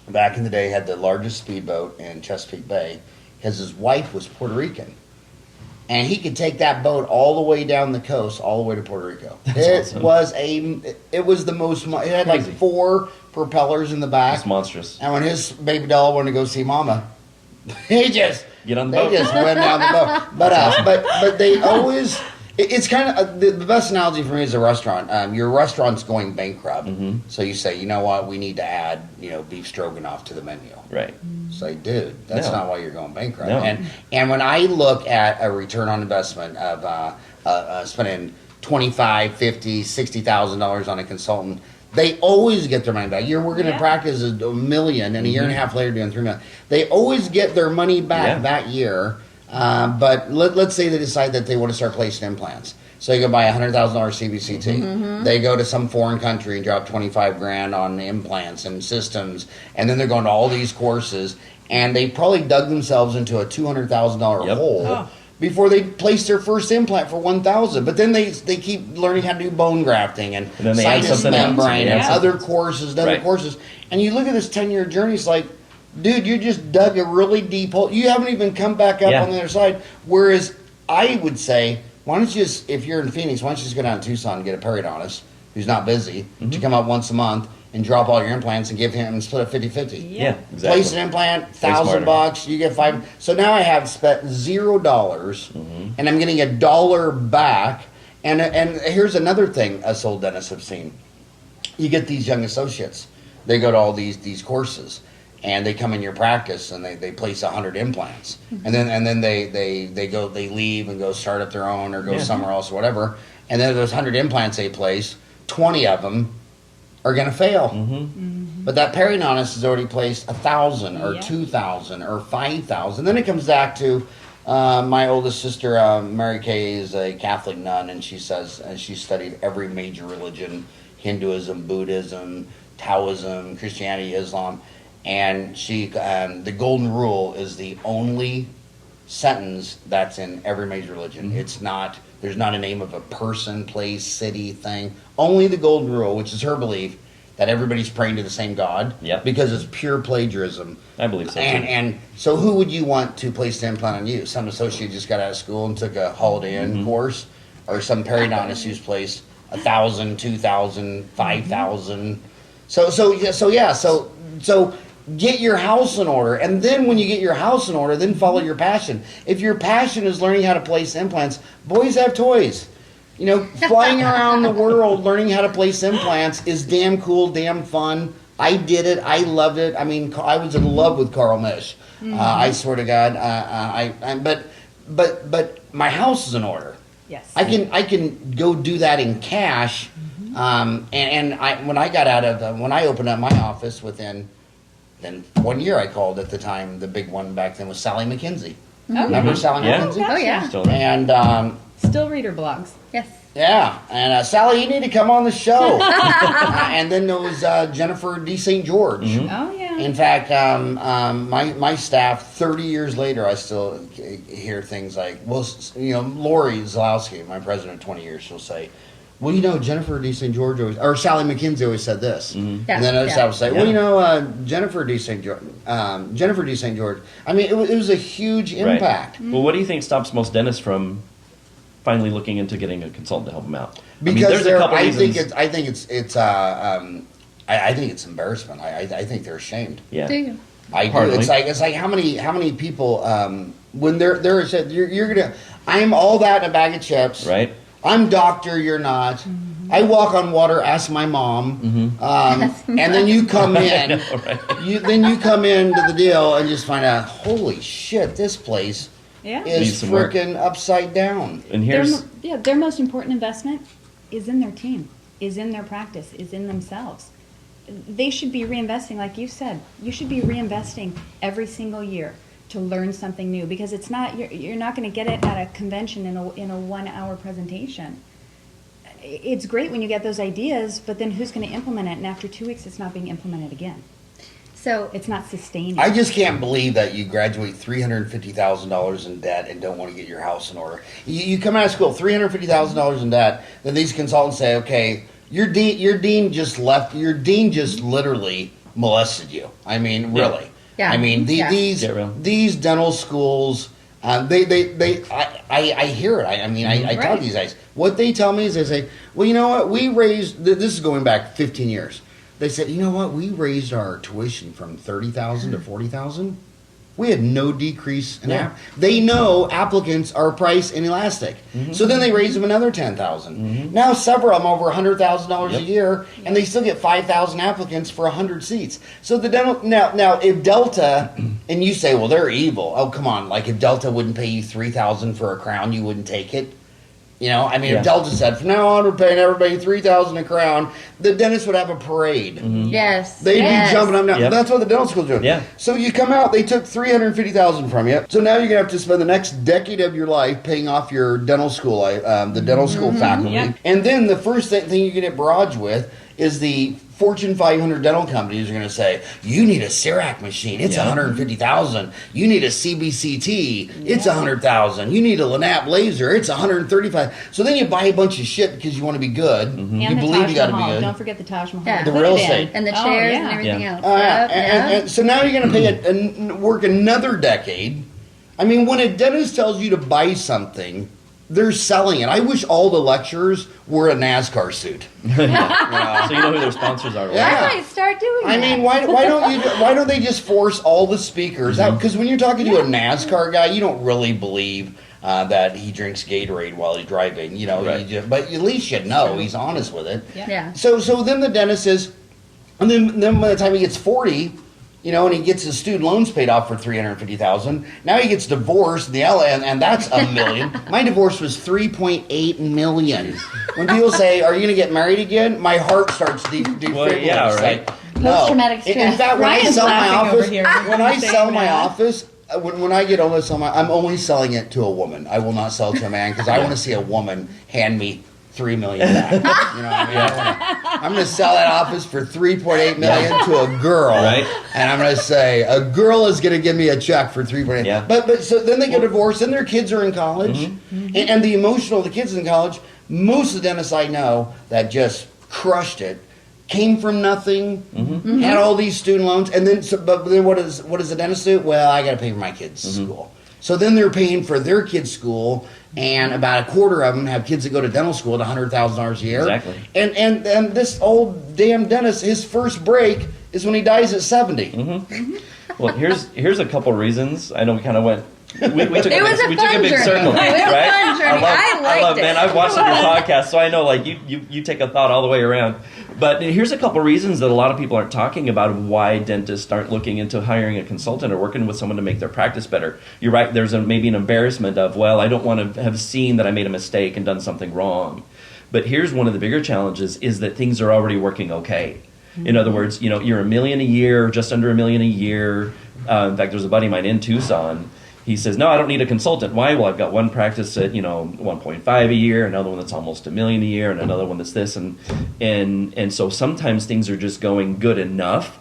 back in the day had the largest speedboat in Chesapeake Bay because his wife was Puerto Rican. And he could take that boat all the way down the coast, all the way to Puerto Rico. That's awesome. It was the most, it had like Crazy. 4 propellers in the back. It's monstrous. And when his baby doll wanted to go see mama, he just Get on the they boat. just went down the boat. But they always. It's kind of the best analogy for me is a restaurant. Your restaurant's going bankrupt, so you say, you know what, we need to add beef stroganoff to the menu. Right. Say, dude, that's No. not why you're going bankrupt. No. And when I look at a return on investment of spending $25,000, $50,000, $60,000 on a consultant, they always get their money back. We're going to Yeah. practice $1 million, and a year and a half later doing $3 million. They always get their money back Yeah. that year. But let's say they decide that they want to start placing implants. So they go buy a $100,000 CBCT. They go to some foreign country and drop 25 grand on implants and systems, and then they're going to all these courses, and they probably dug themselves into a $200,000 Yep. hole Oh. before they place their first implant for $1,000. But then they keep learning how to do bone grafting and And then they add sinus something else, membrane and and they add other courses and other Right. courses. And you look at this 10-year journey, it's like, dude, you just dug a really deep hole. You haven't even come back up Yeah. on the other side. Whereas I would say, why don't you just, if you're in Phoenix, why don't you just go down to Tucson and get a periodontist who's not busy to come up once a month and drop all your implants and give him and split it 50-50. Yeah, exactly. Place an implant, smarter. $1,000, you get $5. So now I have spent $0, and I'm getting $1 back. And here's another thing us old dentists have seen. You get these young associates. They go to all these courses, and they come in your practice and they place 100 implants, and then they leave and go start up their own or go Yeah. somewhere else or whatever. And then those 100 implants they place, 20 of them are going to fail. But that periodontist has already placed 1,000 or Yeah. 2,000 or 5,000. Then it comes back to my oldest sister, Mary Kay, is a Catholic nun, and she says she studied every major religion: Hinduism, Buddhism, Taoism, Christianity, Islam, and she the golden rule is the only sentence that's in every major religion. It's not. There's not a name of a person, place, city, thing. Only the golden rule, which is her belief that everybody's praying to the same God. Yep. Because it's pure plagiarism. I believe so, too. And so who would you want to place the implant on you? Some associate just got out of school and took a Holiday Inn course, or some periodontist who's placed 1,000, 2,000, 5,000. So get your house in order, and then when you get your house in order, then follow your passion. If your passion is learning how to place implants, boys have toys. Flying around the world learning how to place implants is damn cool, damn fun. I did it. I loved it. I mean, I was in love with Carl Misch. I swear to God. But my house is in order. Yes. I can go do that in cash. When I opened up my office within 1 year, I called at the time. The big one back then was Sally McKenzie. Oh, Remember Sally Yeah. McKenzie? Oh, yeah. Still there. And Still reader blogs. Yes. yeah, and Sally, you need to come on the show. And then there was Jennifer D. St. George. Oh, yeah. In fact, my staff, 30 years later, I still hear things like, Lori Zalowski, my president of 20 years, she'll say, well, Jennifer D. St. George always, or Sally McKenzie always said this. Yeah, And then other yeah. staff will say, Yeah. Jennifer D. St. George, Jennifer D. St. George. I mean, it was a huge impact. Right. Well, what do you think stops most dentists from finally looking into getting a consultant to help them out? Because I think reasons. it's embarrassment. I think they're ashamed. Yeah. Do you? I do. Partly. It's like how many people when they're said you're gonna I'm all that in a bag of chips. Right. I'm doctor, you're not. I walk on water. Ask my mom. And then you come in. I know, right? You come into the deal and just find out. Holy shit! This place Yeah. is Needs some work. freaking upside down. And Their, here's their most important investment is in their team, is in their practice, is in themselves. They should be reinvesting, like you said. You should be reinvesting every single year to learn something new, because it's not, you're not going to get it at a convention in a 1 hour presentation. It's great when you get those ideas, but then who's going to implement it? And after 2 weeks, it's not being implemented again. So It's not sustaining. I just can't believe that you graduate $350,000 in debt and don't want to get your house in order. You come out of school $350,000 in debt, then these consultants say, okay, your dean just left. Your dean just literally molested you. I mean, really. Yeah. I mean, these dental schools. I hear it. I tell these guys. What they tell me is they say, well, you know what? We raised. This is going back 15 years. They said, you know what? We raised our tuition from $30,000 to $40,000. We had no decrease in They know applicants are priced inelastic. So then they raise them another $10,000. Now several of them over $100,000 a year, and they still get 5,000 applicants for 100 seats. So the dental now if Delta, and you say, well, they're evil. Oh, come on! Like if Delta wouldn't pay you $3,000 for a crown, you wouldn't take it. You know, I mean, if Delta said, from now on, we're paying everybody $3,000 a crown, the dentist would have a parade. Yes. They'd be jumping up and down. Yep. That's what the dental school's doing. Yeah. So you come out, they took $350,000 from you. So now you're gonna have to spend the next decade of your life paying off your dental school, the dental school faculty. Yeah. And then the first thing you get at barrage with is the Fortune 500 dental companies are going to say, you need a CEREC machine, it's $150,000. You need a CBCT, it's $100,000. You need a Lanap laser, it's $135,000. So then you buy a bunch of shit because you want to be good. And You the believe Taj you got to be Mahal. good. Don't forget the Taj Mahal. Yeah. The Put real it in. estate. And the Oh, chairs yeah. and everything Yeah. else. And so now you're going to pay work another decade. I mean, when a dentist tells you to buy something, they're selling it. I wish all the lecturers wore a NASCAR suit. So you know who their sponsors are. Right? Yeah. I might start doing I that. mean, why don't they just force all the speakers out? Because when you're talking to a NASCAR guy, you don't really believe that he drinks Gatorade while he's driving. You know, Right. but at least you know he's honest with it. Yeah. So then the dentist is, and then by the time he gets 40, you know, and he gets his student loans paid off for $350,000. Now he gets divorced, and that's $1 million. My divorce was $3.8 million. When people say, "Are you going to get married again?" My heart starts defibrillating. Well, yeah, It's right. like, no. Post-traumatic In stress. fact, when I Ryan's sell my laughing over office, here when I saying sell my that. office, when I get older, I'm only selling it to a woman. I will not sell it to a man because I want to see a woman hand me $3 million back. You know what I mean? I'm going to sell that office for $3.8 million to a girl, Right. and I'm going to say a girl is going to give me a check for $3.8. Yeah. But so then they get divorced, and their kids are in college, and the emotional of the kids in college. Most of the dentists I know that just crushed it came from nothing, had all these student loans, and then but then what does the dentist do? Well, I got to pay for my kids' school. So then they're paying for their kids' school, and about a quarter of them have kids that go to dental school at $100,000 a year. Exactly. And this old damn dentist, his first break is when he dies at 70. Well, here's a couple reasons. I know we kind of went. We took It was a we fun took a big journey. circle, It was a right? fun journey. I liked it. Man, I've watched your podcast, so I know like you take a thought all the way around. But here's a couple reasons that a lot of people aren't talking about of why dentists aren't looking into hiring a consultant or working with someone to make their practice better. You're right. There's maybe an embarrassment of, well, I don't want to have seen that I made a mistake and done something wrong. But here's one of the bigger challenges is that things are already working okay. In other words, you know, you're $1 million a year, just under $1 million a year. In fact, there's a buddy of mine in Tucson. He says, no, I don't need a consultant. Why? Well, I've got one practice at, 1.5 a year, another one that's almost $1 million a year, and another one that's this. And so sometimes things are just going good enough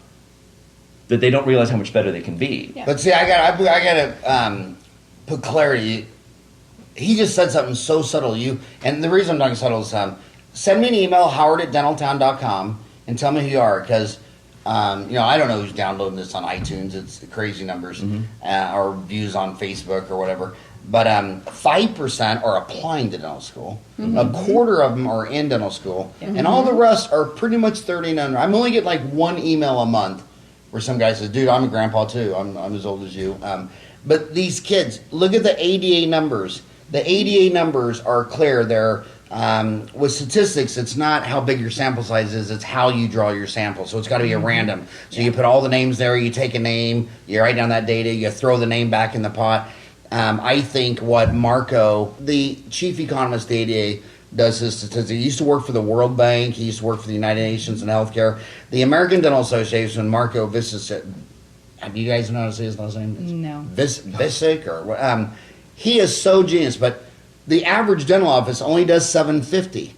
that they don't realize how much better they can be. Yeah. But see, I gotta put clarity. He just said something so subtle. And the reason I'm talking subtle is send me an email, howard@dentaltown.com, and tell me who you are, because I don't know who's downloading this on iTunes. It's crazy numbers, or views on Facebook or whatever. But 5% are applying to dental school. A quarter of them are in dental school, and all the rest are pretty much 30 and under. I'm only getting like one email a month where some guy says, "Dude, I'm a grandpa too. I'm as old as you." But these kids, look at the ADA numbers. The ADA numbers are clear. They're with statistics, it's not how big your sample size is, it's how you draw your sample. So it's got to be a random. So you put all the names there, you take a name, you write down that data, you throw the name back in the pot. I think what Marco, the chief economist at ADA, does his statistics. He used to work for the World Bank. He used to work for the United Nations in healthcare. The American Dental Association, Marco Visic, do you guys know how to say his last name? No. Visic or what? He is so genius, but the average dental office only does 750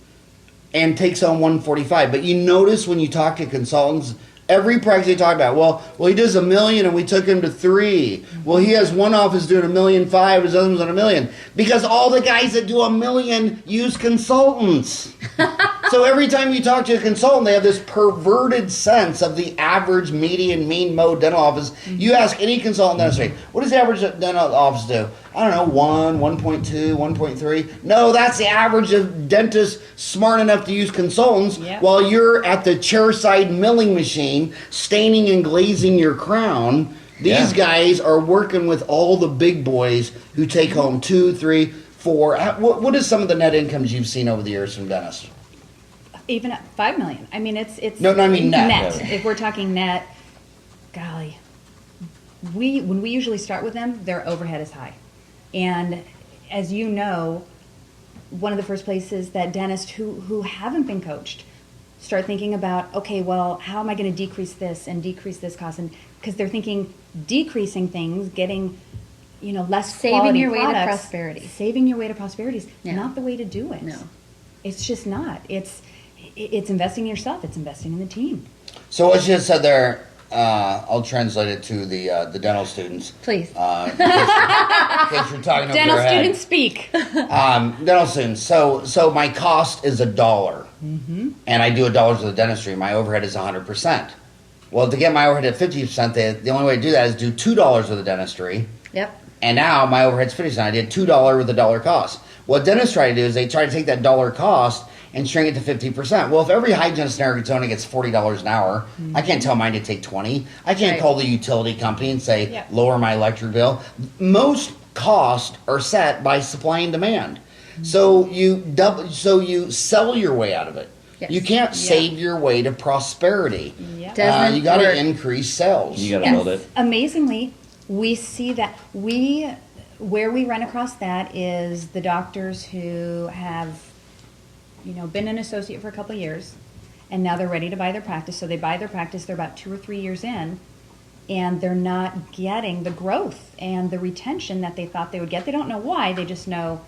and takes home 145. But you notice when you talk to consultants, every practice they talk about, well, he does $1 million and we took him to 3. Well, he has one office doing $1.5 million, his other one's on $1 million. Because all the guys that do $1 million use consultants. So every time you talk to a consultant, they have this perverted sense of the average median mean mode dental office. You ask any consultant dentistry, what does the average dental office do? I don't know, 1, 1.2, 1.3. No, that's the average of dentists smart enough to use consultants while you're at the chairside milling machine, staining and glazing your crown. These guys are working with all the big boys who take home 2, 3, 4. What is some of the net incomes you've seen over the years from dentists? Even at $5 million. I mean, it's No, I mean net. Net. If we're talking net, golly, when we usually start with them, their overhead is high, and as you know, one of the first places that dentists who haven't been coached start thinking about, okay, well, how am I going to decrease this and decrease this cost, and because they're thinking decreasing things, getting less Saving quality your way to products, prosperity. Saving your way to prosperity is Yeah. not the way to do it. No. It's just not. It's investing in yourself. It's investing in the team. So what you just said there, I'll translate it to the dental students. Please. In case you're talking over Dental their head. students speak. Dental students. So my cost is $1, and I do $1 of the dentistry. My overhead is 100%. Well, to get my overhead at 50%, the only way to do that is do $2 of the dentistry. Yep. And now my overhead's 50%. I did $2 with $1 cost. What dentists try to do is they try to take that $1 cost and shrink it to 50%. Well, if every hygienist in Arizona gets $40 an hour, I can't tell mine to take 20. I can't call the utility company and say, lower my electric bill. Most costs are set by supply and demand. So you sell your way out of it. Yes. You can't save your way to prosperity. Yep. You got to increase sales. You got to build it. Amazingly, we see that where we run across that is the doctors who have been an associate for a couple of years, and now they're ready to buy their practice. So they buy their practice, they're about 2 or 3 years in, and they're not getting the growth and the retention that they thought they would get. They don't know why, they just know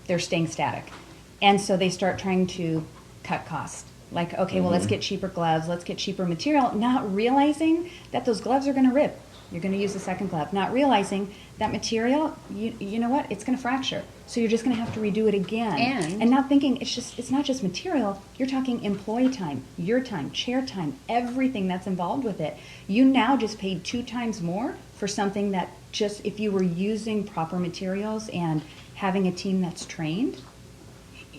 they're staying static. And so they start trying to cut costs. Like, okay, well, let's get cheaper gloves, let's get cheaper material, not realizing that those gloves are going to rip. You're going to use the second glove, not realizing that material, you know what, it's going to fracture. So you're just going to have to redo it again. And not thinking it's not just material, you're talking employee time, your time, chair time, everything that's involved with it. You now just paid 2 times more for something that just, if you were using proper materials and having a team that's trained,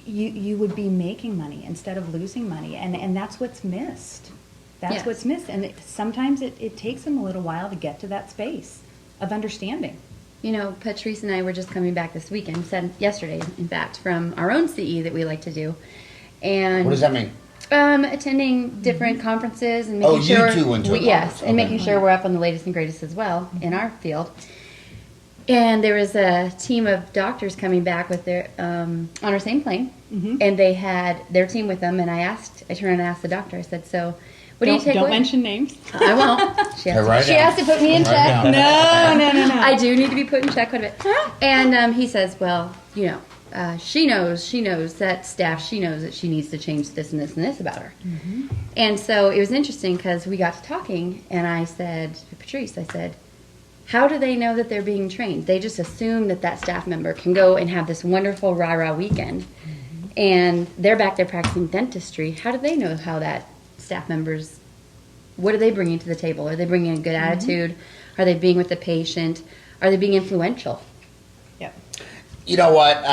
you would be making money instead of losing money. And that's what's missed. That's what's missed. And sometimes it takes them a little while to get to that space of understanding. Patrice and I were just coming back this weekend, yesterday, in fact, from our own CE that we like to do. And What does that mean? Attending different conferences and making sure. You two went to a conference. and making sure we're up on the latest and greatest as well in our field. And there was a team of doctors coming back with their on our same plane, and they had their team with them. And I turned and asked the doctor. I said, "So, what do you take Don't away?" mention names. I won't. She has to put me in Write check. down. No. I do need to be put in check quite a bit. And he says, "Well, she knows that staff. She knows that she needs to change this and this and this about her." And so it was interesting because we got to talking, and I said to Patrice, how do they know that they're being trained? They just assume that staff member can go and have this wonderful rah-rah weekend. And they're back there practicing dentistry. How do they know how that staff members, what are they bringing to the table? Are they bringing a good attitude? Are they being with the patient? Are they being influential? Yep. You know what?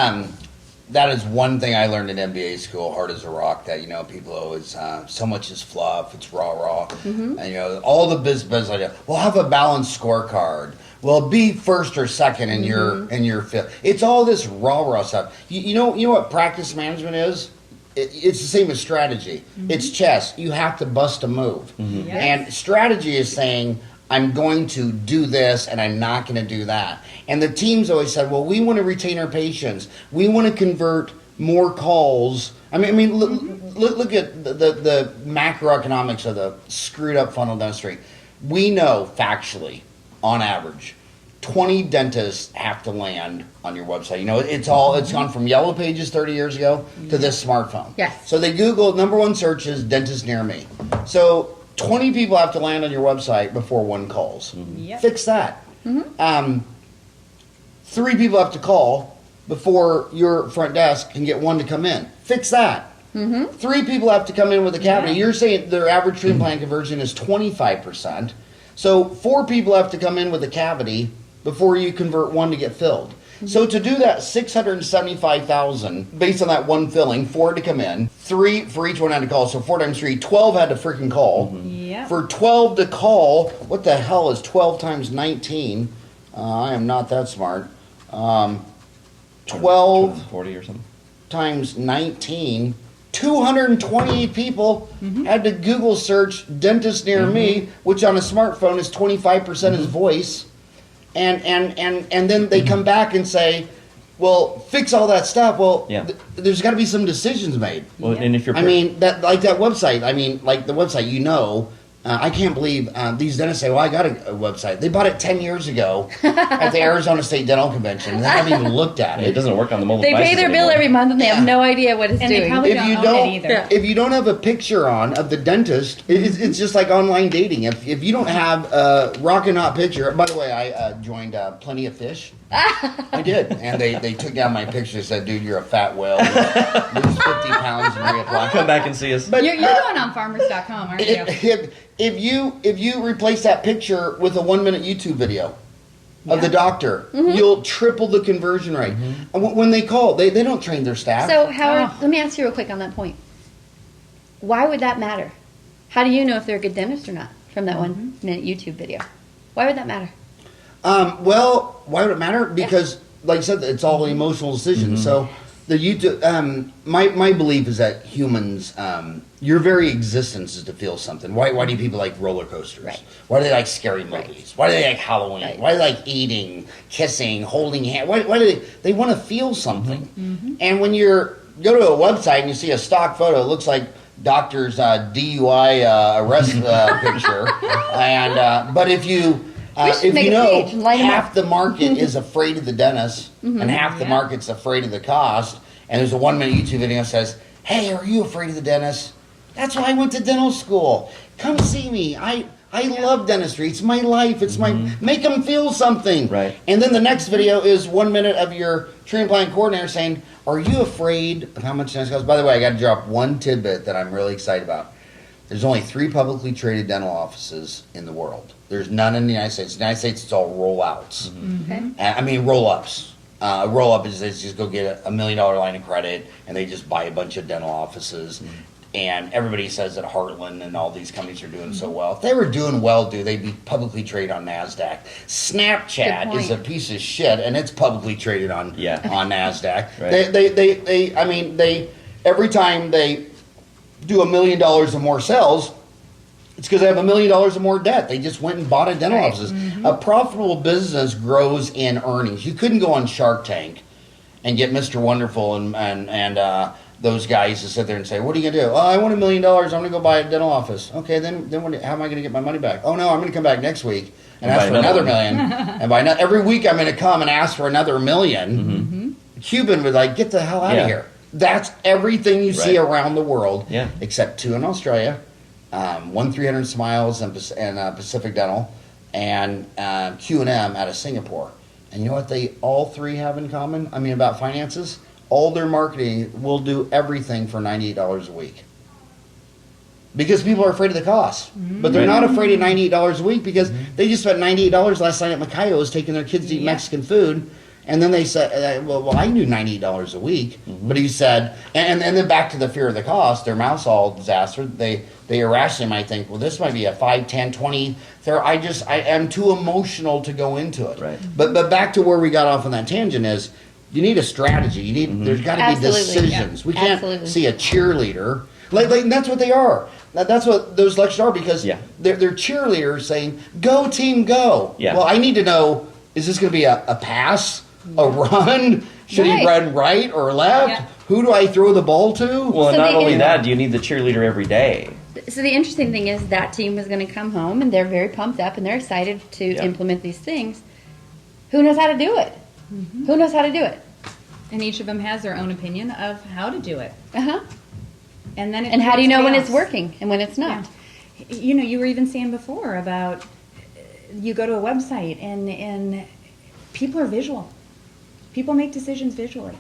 That is one thing I learned in MBA school, hard as a rock, that, people always, so much is fluff, it's raw. And, all the business idea, we'll have a balanced scorecard. Well, be first or second in your field. It's all this raw stuff. You know what practice management is? It's the same as strategy. It's chess. You have to bust a move. Yes. And strategy is saying, I'm going to do this and I'm not going to do that. And the teams always said, well, we want to retain our patients. We want to convert more calls. I mean, look at the macroeconomics of the screwed up funnel dentistry. We know factually, on average, 20 dentists have to land on your website. You know, it's gone from Yellow Pages 30 years ago to this smartphone. Yes. So they Google, number one search is dentist near me. So 20 people have to land on your website before one calls. Yep. Fix that. 3 people have to call before your front desk can get one to come in. Fix that. 3 people have to come in with a cavity. You're saying their average treatment plan conversion is 25%. So 4 people have to come in with a cavity before you convert one to get filled. So to do that, $675,000 based on that one filling, 4 had to come in, 3 for each one had to call. So 4 times 3, 12 had to freaking call. Yep. For 12 to call, what the hell is 12 times 19? I am not that smart. 12 40 or something. times 19, 228 people had to Google search dentist near me, which on a smartphone is 25% his voice. And then they come back and say, well, fix all that stuff. Well, Yeah. There's got to be some decisions made. Well, and if you're I mean, that website, like the website, I can't believe these dentists say, well, I got a website. They bought it 10 years ago at the Arizona State Dental Convention. And they haven't even looked at it it. doesn't work on the mobile They pay devices their bill anymore. every month and they have no idea what it's And they doing. probably If don't you own don't- it either. Yeah. If you don't have a picture of the dentist, it's just like online dating. If you don't have a rockin' hot picture, by the way, I joined Plenty of Fish. I did, and they took down my picture and said, "Dude, you're a fat whale. Lose 50 pounds and reapply." Come back and see us. But You're going on farmers.com, aren't you? if you replace that picture with a 1-minute YouTube video of the doctor, you'll triple the conversion rate. And when they call, they don't train their staff. So, Howard, Oh. let me ask you real quick on that point. Why would that matter? How do you know if they're a good dentist or not from that 1-minute YouTube video? Why would that matter? Well, why would it matter? Because, like I said, it's all emotional decisions. So, the YouTube. My belief is that humans, your very existence is to feel something. Why do people like roller coasters? Right. Why do they like scary movies? Why do they like Halloween? Right. Why do they like eating, kissing, holding hands? Why do they want to feel something? And when you go to a website and you see a stock photo, it looks like doctor's DUI arrest picture. And but if you should make a page and light 'em half up. the market is afraid of the dentist and half the market's afraid of the cost, and there's a 1-minute YouTube video that says, "Hey, are you afraid of the dentist? That's why I went to dental school. Come see me. I love dentistry. It's my life. It's my make them feel something." Right. And then the next video is 1 minute of your treatment plan coordinator saying, "Are you afraid of how much dentist costs?" By the way, I got to drop one tidbit that I'm really excited about. There's only 3 publicly traded dental offices in the world. There's none in the United States. In the United States, it's all rollouts. Okay. I mean, roll-ups. A roll-up is they just go get a $1 million line of credit, and they just buy a bunch of dental offices. And everybody says that Heartland and all these companies are doing so well. If they were doing well, they'd be publicly traded on NASDAQ. Snapchat Good is a point. piece of shit, and it's publicly traded on on NASDAQ. Right. They every time they do $1 million or more sales, it's because they have $1 million or more debt. They just went and bought a dental Right. offices. A profitable business grows in earnings. You couldn't go on Shark Tank and get Mr. Wonderful and those guys to sit there and say, "What are you gonna do?" "Oh, I want $1 million. I'm gonna go buy a dental office." "Okay, then how am I gonna get my money back?" "Oh no, I'm gonna come back next week and And ask buy for another another million." And every week I'm gonna come and ask for another $1 million. Cuban would like, get the hell out Yeah. of here. That's everything you see Right. around the world, Yeah. except 2 in Australia, 300 Smiles and Pacific Dental, and QAM out of Singapore. And you know what they all 3 have in common? I mean, about finances? All their marketing will do everything for $98 a week. Because people are afraid of the cost. But they're not afraid of $98 a week because they just spent $98 last night at Macayo's taking their kids to eat Yeah. Mexican food. And then they said, well, I knew $98 a week. But he said, and then back to the fear of the cost, their mouth's all disaster. They irrationally might think, well, this might be a 5, 10, 20. I am too emotional to go into it. Right. But back to where we got off on that tangent is, you need a strategy. You need there's got to be Absolutely, decisions. yeah. We can't Absolutely. see a cheerleader. Like that's what they are. That's what those lectures are because Yeah. they're cheerleaders saying, "Go team, go." Yeah. Well, I need to know, is this going to be a pass, a run? Should he run right or left? Yeah. Who do I throw the ball to? Well, So not they- only that, do you need the cheerleader every day? So the interesting thing is that team was going to come home and they're very pumped up and they're excited to Yeah. implement these things. Who knows how to do it? Who knows how to do it? And each of them has their own opinion of how to do it. Uh-huh. And then And how do you know when it's chaos. working and when it's not? Yeah. You know, you were even saying before about you go to a website and people are visual. People make decisions visually.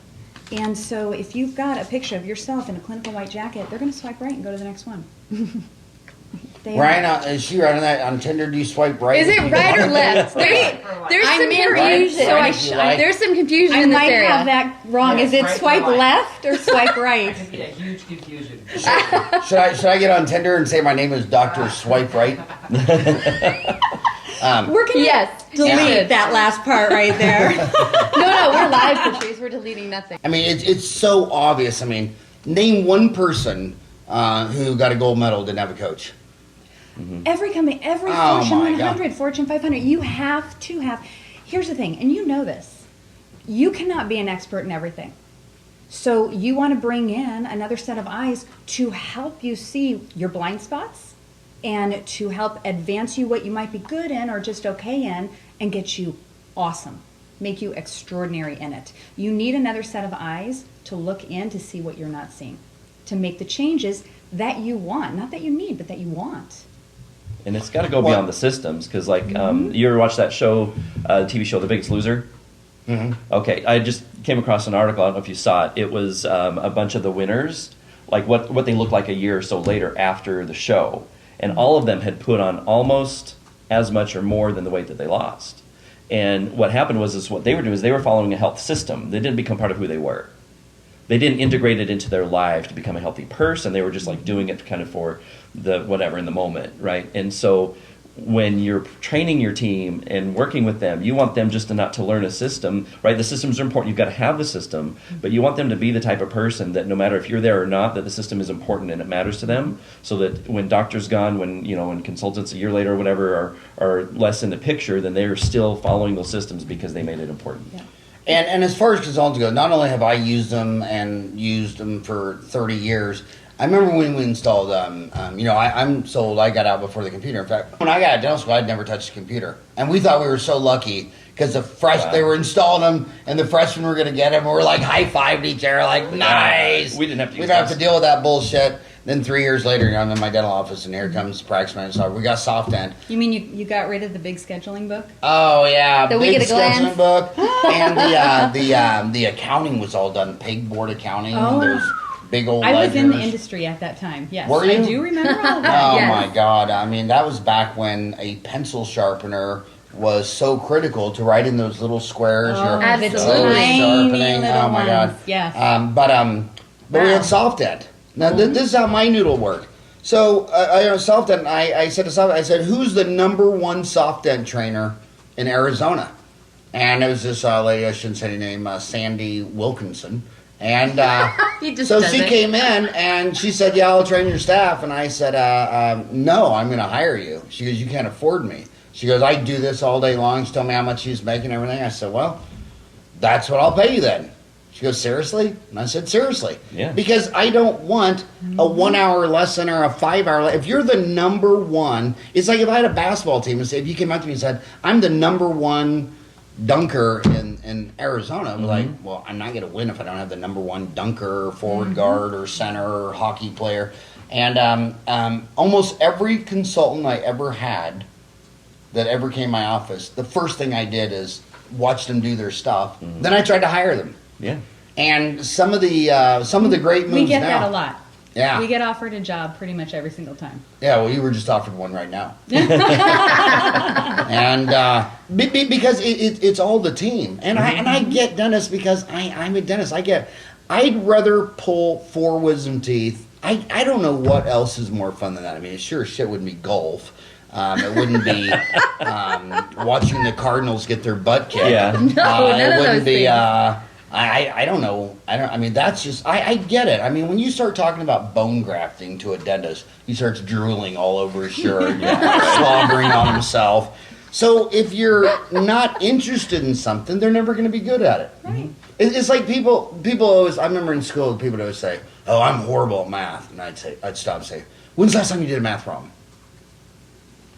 And so if you've got a picture of yourself in a clinical white jacket, they're going to swipe right and go to the next one. They Ryan, are. is she running that on Tinder? Do you swipe right? Is it right or left? There's I'm some in confusion. right, so I- There's some confusion I in this might area. have that wrong. Yeah, Is it right swipe or left. left or swipe right? Yeah, huge confusion. Should I get on Tinder and say my name is Dr. Swipe Right? We're going to Yes, delete yeah. that last part right there. No, we're live, Patrice. We're deleting nothing. I mean, it's so obvious. I mean, name one person who got a gold medal didn't have a coach. Every company, every Oh Fortune my 100, God. Fortune 500, you have to have. Here's the thing, and you know this. You cannot be an expert in everything. So you want to bring in another set of eyes to help you see your blind spots and to help advance you what you might be good in or just okay in and get you awesome, make you extraordinary in it. You need another set of eyes to look in to see what you're not seeing, to make the changes that you want, not that you need, but that you want. And it's got to go beyond the systems, because like you ever watch that show, TV show, The Biggest Loser? Okay, I just came across an article. I don't know if you saw it. It was a bunch of the winners, like what they looked like a year or so later after the show, and all of them had put on almost as much or more than the weight that they lost. And what happened was what they were doing is they were following a health system. They didn't become part of who they were. They didn't integrate it into their life to become a healthy person. They were just like doing it kind of for the whatever in the moment, right? And so when you're training your team and working with them, you want them just not to learn a system, right? The systems are important. You've got to have the system, but you want them to be the type of person that no matter if you're there or not, that the system is important and it matters to them, so that when doctor's gone, when consultants a year later or whatever are less in the picture, then they're still following those systems because they made it important. Yeah. And as far as consultants go, not only have I used them for 30 years, I remember when we installed I'm so old, I got out before the computer. In fact, when I got out of dental school, I'd never touched a computer. And we thought we were so lucky because they were installing them and the freshmen were going to get them. And we're like high-fived each other like, nice. We didn't have to We use don't have those. to deal with that bullshit. Then 3 years later, I'm in my dental office and here comes practice manager. We got soft end. You mean you got rid of the big scheduling book? Oh yeah, The big Week at a Glance. scheduling book, and the accounting was all done pegboard accounting. Oh. Those big old. I was in the ledgers. industry at that time. Yes, Were I you? do remember all of that. Oh yes. my God! I mean, that was back when a pencil sharpener was so critical to write in those little squares. Oh, You're absolutely. always tiny sharpening. little Oh my God! ones. Yes. But we had soft end. Now this is how my noodle worked. So I soft end. I said to soft. I said, "Who's the number one soft end trainer in Arizona?" And it was this lady. I shouldn't say her name. Sandy Wilkinson. And He just so does she it. came in and she said, "Yeah, I'll train your staff." And I said, "No, I'm going to hire you." She goes, "You can't afford me." She goes, "I do this all day long." She told me how much she's making and everything. I said, "Well, that's what I'll pay you then." She goes, "Seriously?" And I said, "Seriously." Yeah. Because I don't want a 1 hour lesson or a 5 hour lesson. If you're the number one, it's like if I had a basketball team and say, if you came up to me and said, "I'm the number one dunker in Arizona," I'm like, well, I'm not going to win if I don't have the number one dunker or forward guard or center or hockey player. And almost every consultant I ever had that ever came to my office, the first thing I did is watch them do their stuff. Then I tried to hire them. Yeah. And some of the great moves We get now. that a lot. Yeah. We get offered a job pretty much every single time. Yeah, well, you were just offered one right now. And because it's all the team. And I get dentists because I'm a dentist. I'd rather pull 4 wisdom teeth. I don't know what else is more fun than that. I mean, sure shit wouldn't be golf. It wouldn't be watching the Cardinals get their butt kicked. Yeah. No, none it of wouldn't those be. things. I don't know. I mean, that's just. I get it. I mean, when you start talking about bone grafting to a dentist, he starts drooling all over his shirt, slobbering on himself. So if you're not interested in something, they're never going to be good at it. Right. It's like people always, I remember in school, people would always say, oh, I'm horrible at math. And I'd stop and say, when's the last time you did a math problem?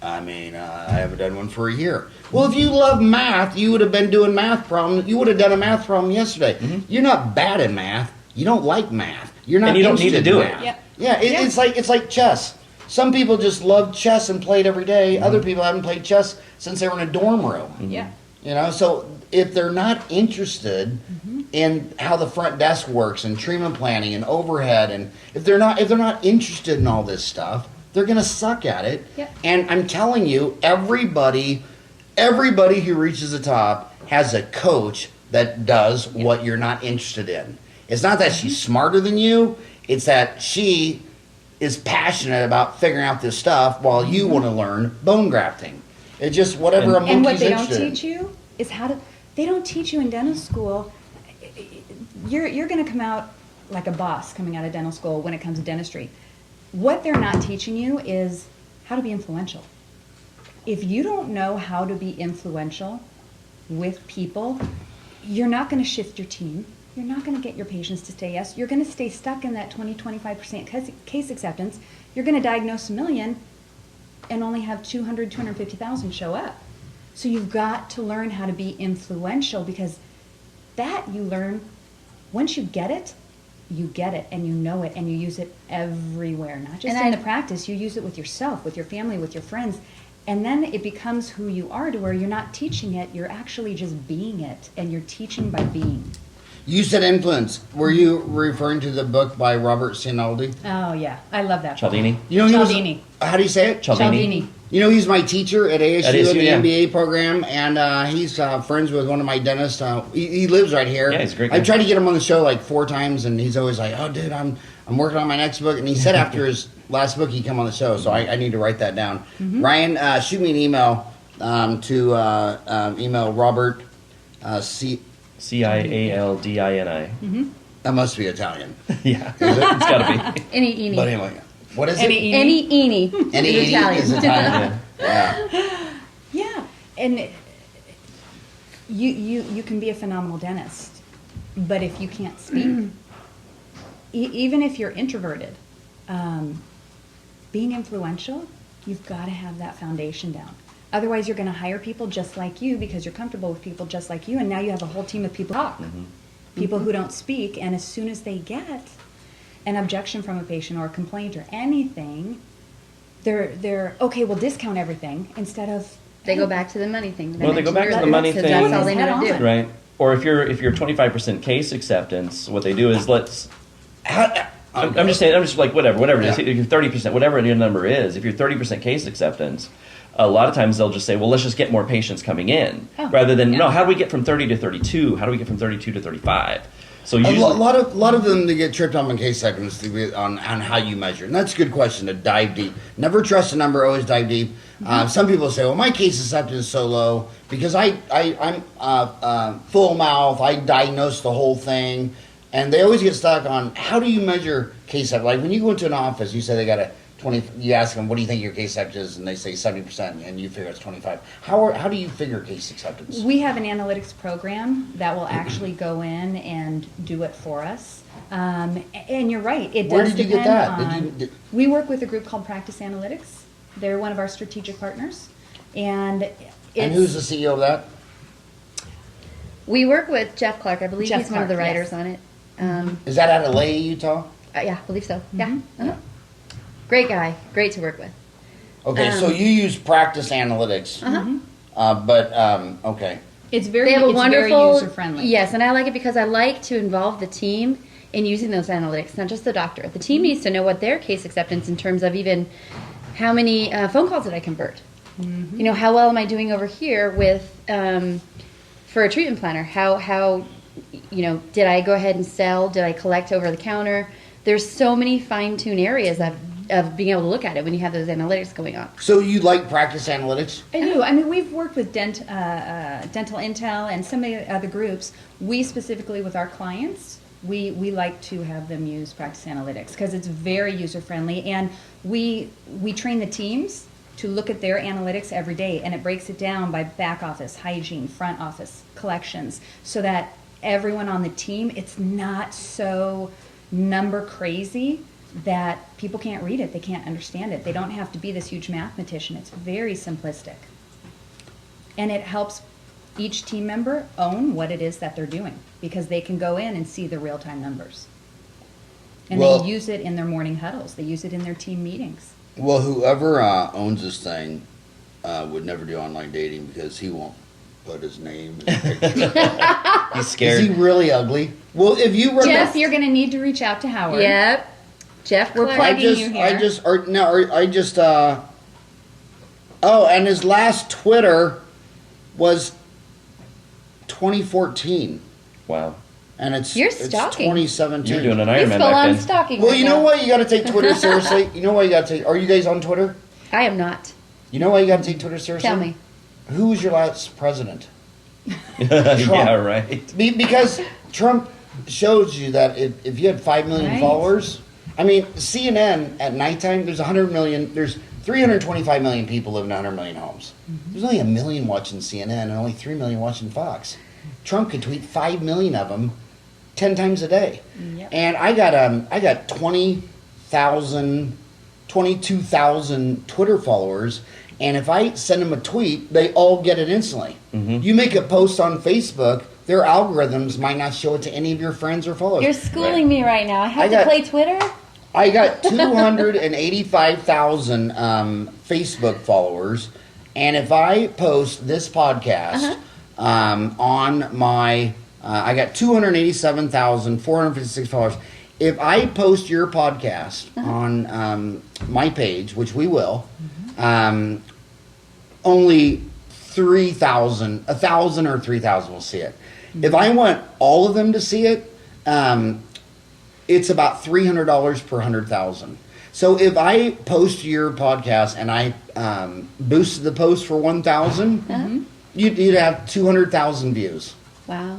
I mean, I haven't done one for a year. Well, if you love math, you would have been doing math problems. You would have done a math problem yesterday. You're not bad at math. You don't like math. You're not And you don't need to interested do in it. math. Yep. Yeah, Yeah. it's like chess. Some people just love chess and play it every day. Other people haven't played chess since they were in a dorm room. Yeah. You know, so if they're not interested in how the front desk works and treatment planning and overhead, and if they're not interested in all this stuff, they're gonna suck at it. Yep. And I'm telling you, everybody who reaches the top has a coach that does what you're not interested in. It's not that she's smarter than you, it's that she is passionate about figuring out this stuff while you want to learn bone grafting. It's just whatever a monkey's And what they don't interested in. teach you is how to. They don't teach you in dental school. You're going to come out like a boss coming out of dental school when it comes to dentistry. What they're not teaching you is how to be influential. If you don't know how to be influential with people, you're not going to shift your team. You're not going to get your patients to say yes. You're going to stay stuck in that 20-25% case acceptance. You're going to diagnose 1 million and only have 200, 250,000 show up. So you've got to learn how to be influential, because that you learn, once you get it and you know it and you use it everywhere, not just in the practice, you use it with yourself, with your family, with your friends. And then it becomes who you are, to where you're not teaching it, you're actually just being it, and you're teaching by being. You said influence. Were you referring to the book by Robert Cialdini? Oh, yeah. I love that. Cialdini? You know, he was- Cialdini. how do you say it? Cialdini. You know, he's my teacher at ASU, At ASU, in the yeah. MBA program, and he's friends with one of my dentists. He lives right here. Yeah, he's a great guy. I've tried to get him on the show like 4 times, and he's always like, "Oh, dude, I'm working on my next book." And he said after his last book, he'd come on the show, so I need to write that down. Ryan, shoot me an email to email Robert Cialdini. That must be Italian. Yeah, it's got to be. Any eeny. But anyway, what is Any it? Any eeny. Any is Italian. is Italian. Yeah. Yeah, and you can be a phenomenal dentist, but if you can't speak, even if you're introverted, being influential, you've got to have that foundation down. Otherwise, you're going to hire people just like you because you're comfortable with people just like you, and now you have a whole team of people talk, people who don't speak, and as soon as they get an objection from a patient or a complaint or anything, they're okay, we'll discount everything instead of They go back to the money thing. Well, they go back to the money Because thing. that's all they know to do. Right. Or if you're 25% case acceptance, what they do is I'm just saying, I'm just like whatever it is. Yeah. If you're 30%, whatever your number is, if you're 30% case acceptance, a lot of times they'll just say, well, let's just get more patients coming in, rather than no. How do we get from 30 to 32? How do we get from 32 to 35? So A usually, lot of them, they get tripped up on case acceptance on how you measure, and that's a good question to dive deep. Never trust a number, always dive deep. Some people say, well, my case acceptance is so low because I'm full mouth, I diagnose the whole thing, and they always get stuck on how do you measure case acceptance. Like when you go into an office, you say they got a 20, you ask them, what do you think your case acceptance is, and they say 70%, and you figure it's 25. How do you figure case acceptance? We have an analytics program that will actually go in and do it for us. And you're right, it does Where did you get that? on- we work with a group called Practice Analytics. They're one of our strategic partners. And who's the CEO of that? We work with Jeff Clark. I believe Jeff he's one of the Clark, writers yes. on it. Is that out of Leahy, Utah? Yeah, I believe so. Yeah. Uh-huh. Great guy. Great to work with. Okay, so you use Practice Analytics. Okay. it's They very, have a it's very wonderful user-friendly. Yes, and I like it because I like to involve the team in using those analytics, not just the doctor. The team needs to know what their case acceptance in terms of even how many phone calls did I convert. You know, how well am I doing over here with for a treatment planner? How you know, did I go ahead and sell? Did I collect over the counter? There's so many fine-tuned areas of being able to look at it when you have those analytics going on. So you like Practice Analytics? I do. I mean, we've worked with Dental Intel and some of the other groups. We specifically, with our clients, we like to have them use Practice Analytics because it's very user-friendly, and we train the teams to look at their analytics every day, and it breaks it down by back office, hygiene, front office, collections, so that everyone on the team, it's not so number crazy that people can't read it, they can't understand it. They don't have to be this huge mathematician. It's very simplistic. And it helps each team member own what it is that they're doing, because they can go in and see the real-time numbers. And Well- they use it in their morning huddles. They use it in their team meetings. Well, whoever owns this thing would never do online dating because he won't put his name and picture. He's Is scared. he really ugly? Well, if you run Jeff, you're going to need to reach out to Howard. Yep. Jeff We're Clark. plugging you here. Oh, and his last Twitter was 2014, Wow. and it's You're it's stalking. 2017. You were doing an He's Ironman full back on then. stalking. Well, right you know now. what? You got to take Twitter seriously. You know why you got to take? Are you guys on Twitter? I am not. You know why you got to take Twitter seriously? Tell me. Who was your last president? Yeah, right. Because Trump shows you that if you had 5 million Right. followers, I mean, CNN at nighttime, there's 100 million, there's 325 million people live in 100 million homes. There's only 1 million watching CNN and only 3 million watching Fox. Trump could tweet 5 million of them 10 times a day. Yep. And I got 22,000 Twitter followers. And if I send them a tweet, they all get it instantly. You make a post on Facebook, their algorithms might not show it to any of your friends or followers. You're schooling me right now. I have I to got- play Twitter? I got 285,000 Facebook followers, and if I post this podcast on my, I got 287,456 followers. If I post your podcast on my page, which we will, only 1,000 or 3,000 will see it. If I want all of them to see it, it's about $300 per 100,000. So if I post your podcast and I boosted the post for 1,000, you'd have 200,000 views. Wow.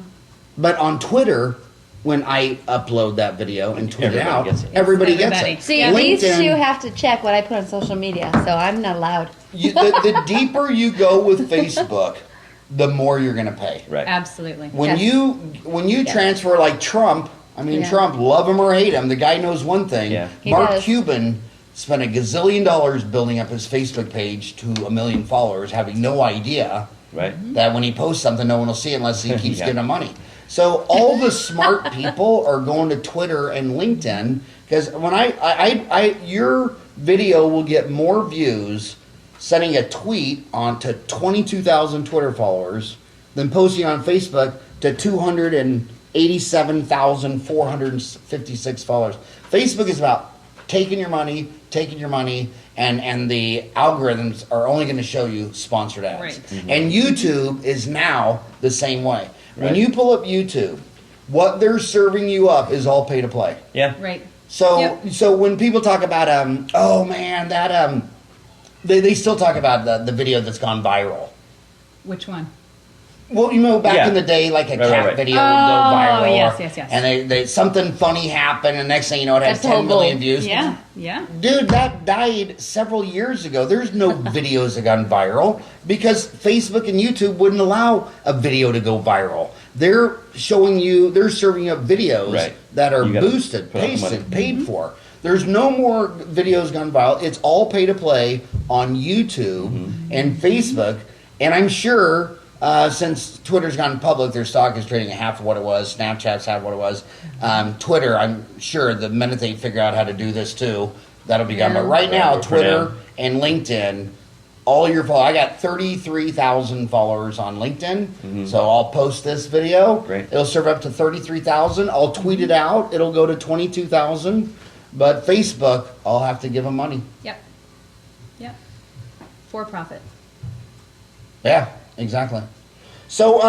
But on Twitter, when I upload that video and tweet it Everybody out, gets it. everybody gets Everybody. it. See, these two have to check what I put on social media, so I'm not allowed. The deeper you go with Facebook, the more you're going to pay. Right. Absolutely. When Yes. you transfer like Trump, I mean Yeah. Trump, love him or hate him, the guy knows one thing. Yeah. He Mark does. Cuban spent $1 gazillion building up his Facebook page to 1 million followers, having no idea Right. that when he posts something, no one will see it unless he keeps Yeah. giving him money. So all the smart people are going to Twitter and LinkedIn because when I your video will get more views sending a tweet onto 22,000 Twitter followers than posting on Facebook to 287,456 followers. Facebook is about taking your money, and the algorithms are only going to show you sponsored ads. Right. And YouTube is now the same way. When Right. you pull up YouTube, what they're serving you up is all pay to play. Yeah. Right. So Yep. so when people talk about oh man, that they still talk about the video that's gone viral. Which one? Well, you know, back Yeah. in the day, like a Right, cat right. video would go viral. Oh, yes, yes, yes. And they something funny happened, and next thing you know, it has That's 10 million horrible. views. Yeah. Yeah. Dude, that died several years ago. There's no videos that gone viral because Facebook and YouTube wouldn't allow a video to go viral. They're serving up videos Right. that are You gotta boosted, put up the money. paid for. There's no more videos gone viral. It's all pay to play on YouTube and Facebook. And I'm sure since Twitter's gone public, their stock is trading at half of what it was. Snapchat's half what it was. Twitter, I'm sure the minute they figure out how to do this too, that'll be gone. Yeah. But right now, Right, for Twitter now. and LinkedIn, all your followers. I got 33,000 followers on LinkedIn, so I'll post this video. Great. It'll serve up to 33,000. I'll tweet it out. It'll go to 22,000. But Facebook, I'll have to give them money. Yep. Yep. For profit. Yeah, exactly. So,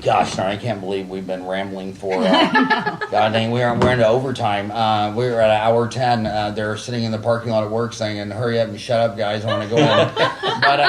gosh, sorry, I can't believe we've been rambling for. God dang, we're into overtime. We're at hour 10. They're sitting in the parking lot at work saying, "Hurry up and shut up, guys! I want to go in." But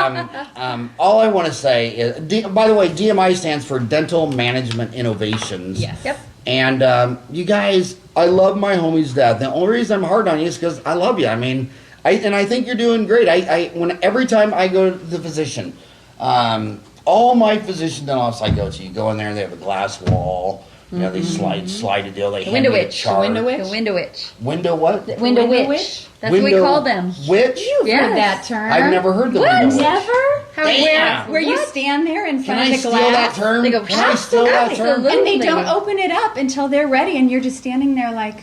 all I want to say is, by the way, DMI stands for Dental Management Innovations. Yes. Yep. And you guys, I love my homies to death. The only reason I'm hard on you is because I love you. I mean, I think you're doing great. Every time I go to the physician, all my physician dental office I go to, you go in there and they have a glass wall. You know, they slide a deal. They hand window me a witch. chart. The window witch. The window witch. Window what? The window Window witch. witch? That's what we Window call them. Witch? You've Yes. heard that term. I've never heard the What? window witch. Never? Damn. Where you stand there in Can front I of the steal glass. that term? They go, Can I steal that term? absolutely. And they don't open it up until they're ready, and you're just standing there like,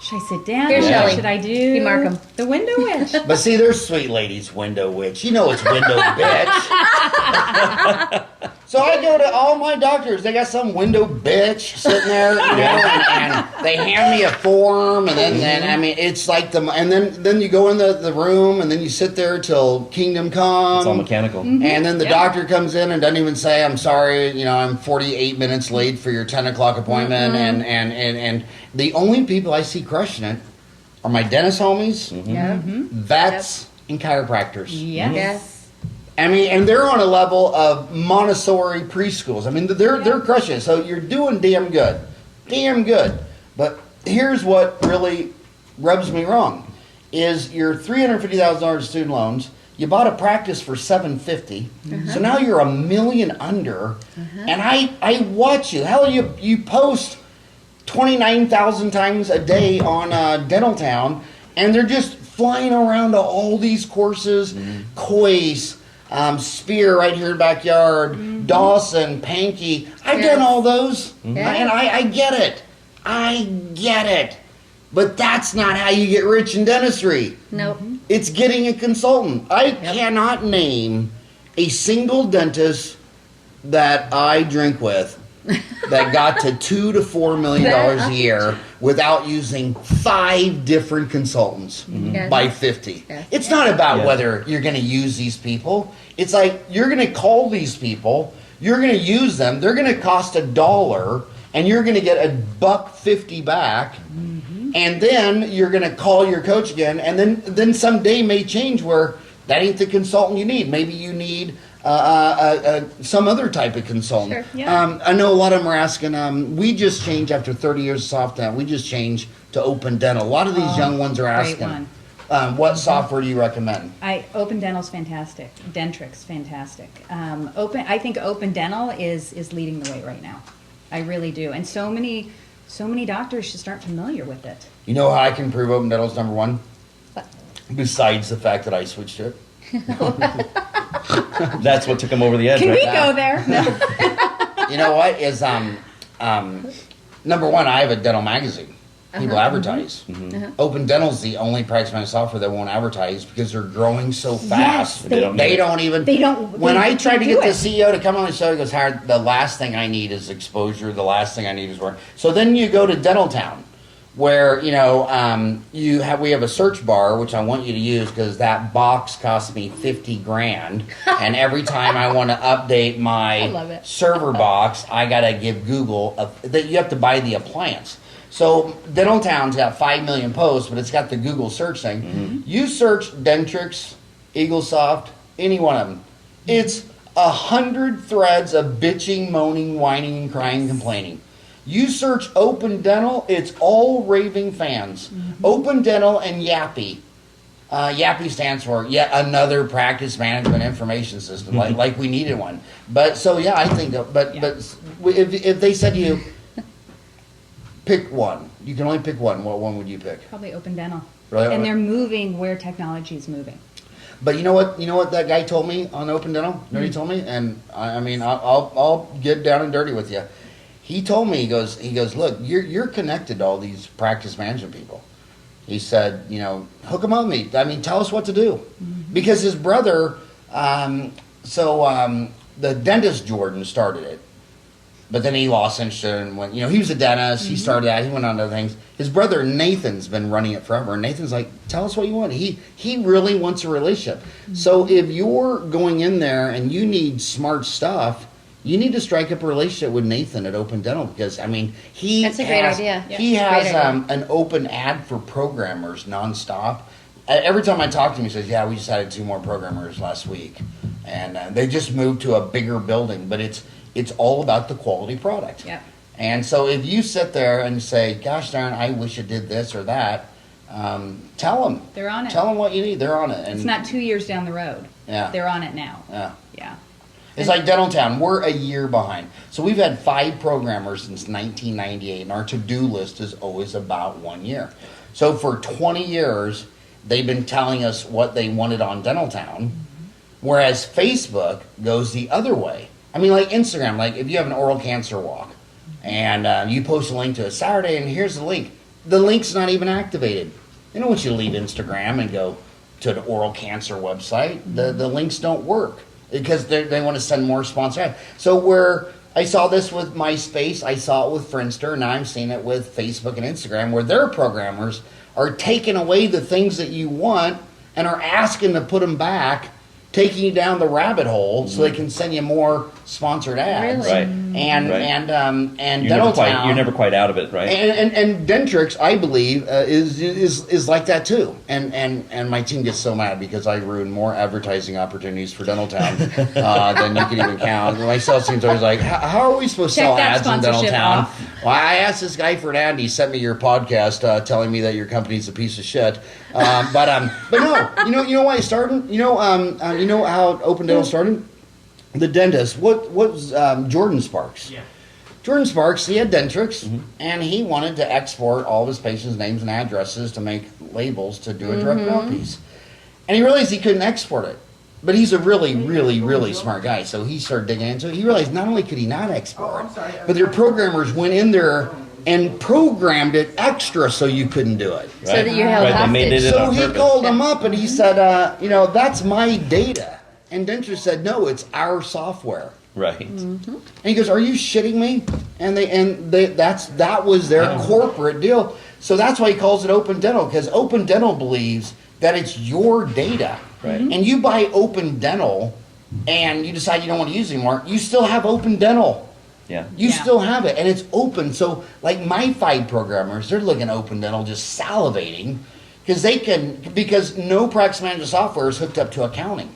should I sit down? Here, Shelley. Should I do You mark 'em. the window witch? But see, there's sweet ladies, window witch. You know it's window bitch. So I go to all my doctors. They got some window bitch sitting there, you know, and they hand me a form, and then I mean, it's like and then you go in the room, and then you sit there till kingdom come. It's all mechanical. And then the doctor comes in and doesn't even say, I'm sorry, you know, I'm 48 minutes late for your 10 o'clock appointment. And the only people I see crushing it are my dentist homies, Yeah. vets, and chiropractors. Yes. Yes. I mean, and they're on a level of Montessori preschools. I mean, they're crushing it. So you're doing damn good. Damn good. But here's what really rubs me wrong is your $350,000 student loans. You bought a practice for $750, so now you're $1 million under. And I watch you. Hell, you post 29,000 times a day on Dental Town, and they're just flying around to all these courses, Coyce, Spear right here in the backyard, Dawson, Pankey. I've done all those, and I get it. I get it. But that's not how you get rich in dentistry. Nope. It's getting a consultant. I cannot name a single dentist that I drink with that got to $2 to $4 million a year without using 5 different consultants by 50. Yes. It's not about whether you're going to use these people. It's like you're going to call these people, you're going to use them, they're going to cost $1, and you're going to get $1.50 back. And then you're going to call your coach again, and then someday may change where that ain't the consultant you need. Maybe you need some other type of consultant. Sure. Yeah. I know a lot of them are asking. We just changed after 30 years of soft dental. We just changed to open dental. A lot of these young ones are great asking, one. what software do you recommend? Open Dental's fantastic. Dentrix fantastic. I think Open Dental is leading the way right now. I really do. And so many doctors just aren't familiar with it. You know how I can prove open dental's number one? What? Besides the fact that I switched to it. That's what took him over the edge. Can right? we go there? No. You know what is number one? I have a dental magazine. People advertise. Open Dental's the only practice management software that won't advertise because they're growing so fast. Yes, They don't They don't even. They don't- When they I tried to do get the it. CEO to come on the show, he goes, "Howard, the last thing I need is exposure. The last thing I need is work." So then you go to Dental Town, where we have a search bar, which I want you to use because that box cost me $50,000, and every time I want to update my love it. server box, I gotta give Google that you have to buy the appliance. So Dental Town's got 5 million posts, but it's got the Google search thing. You search Dentrix, EagleSoft, any one of them. It's 100 threads of bitching, moaning, whining, crying, complaining. You search Open Dental, it's all raving fans. Open Dental and Yappy. Yappy stands for yet another practice management information system, like we needed one. But so I think. But if they said to you, pick one, you can only pick one. What one would you pick? Probably Open Dental. Really? And they're moving where technology is moving. But you know what? You know what that guy told me on Open Dental? You know what he told me? And I mean, I'll get down and dirty with you. He told me, he goes, look, you're connected to all these practice management people. He said, hook them up with me. I mean, tell us what to do. Because his brother, the dentist Jordan started it. But then he lost interest and went, he was a dentist. He started that. He went on to other things. His brother Nathan's been running it forever. And Nathan's like, tell us what you want. He really wants a relationship. So if you're going in there and you need smart stuff, you need to strike up a relationship with Nathan at Open Dental because, I mean, That's a great idea. He Yeah. has Great idea. an open ad for programmers nonstop. Every time I talk to him, he says, yeah, we just added 2 more programmers last week. And they just moved to a bigger building. But it's all about the quality product. Yep. And so if you sit there and say, gosh darn, I wish it did this or that, tell them. They're on it. Tell them what you need. They're on it. And It's not 2 years down the road. Yeah. They're on it now. Yeah. Yeah. It's like Dental Town. We're a year behind. So we've had 5 programmers since 1998, and our to-do list is always about 1 year. So for 20 years, they've been telling us what they wanted on Dental Town, whereas Facebook goes the other way. I mean, like Instagram, like if you have an oral cancer walk, and you post a link to it Saturday, and here's the link. The link's not even activated. They don't want you to leave Instagram and go to the oral cancer website. The links don't work because they want to send more sponsor ads. So where I saw this with MySpace, I saw it with Friendster, and now I'm seeing it with Facebook and Instagram, where their programmers are taking away the things that you want and are asking to put them back, taking you down the rabbit hole so they can send you more sponsored ads. Really? Right. And You're Dental never quite, Town, you're never quite out of it, right? and Dentrix, I believe, is like that too. And my team gets so mad because I ruin more advertising opportunities for Dental Town than you can even count. My sales team's always like, how are we supposed to Check sell that ads in Dental sponsorship Town? off. Well, I asked this guy for an ad, and he sent me your podcast telling me that your company's a piece of shit. But no, you know why it started? You know how Open Dental started? The dentist. What was Jordan Sparks? Yeah. Jordan Sparks, he had Dentrix, and he wanted to export all of his patients' names and addresses to make labels to do a direct mail piece. And he realized he couldn't export it. But he's a really, really, really smart guy, so he started digging into it. He realized not only could he not export, but their programmers went in there and programmed it extra so you couldn't do it. So that you're held Right, they made hostage. it So on he purpose. called him up and he said, that's my data. And Dentrix said, no, it's our software. Right. And he goes, "Are you shitting me?" And that was their corporate deal. So that's why he calls it Open Dental, because Open Dental believes that it's your data. Right. And you buy Open Dental, and you decide you don't want to use it anymore. You still have Open Dental. Yeah. You Yeah. still have it, and it's open. So, like my 5 programmers, they're looking at Open Dental, just salivating, because no practice management software is hooked up to accounting.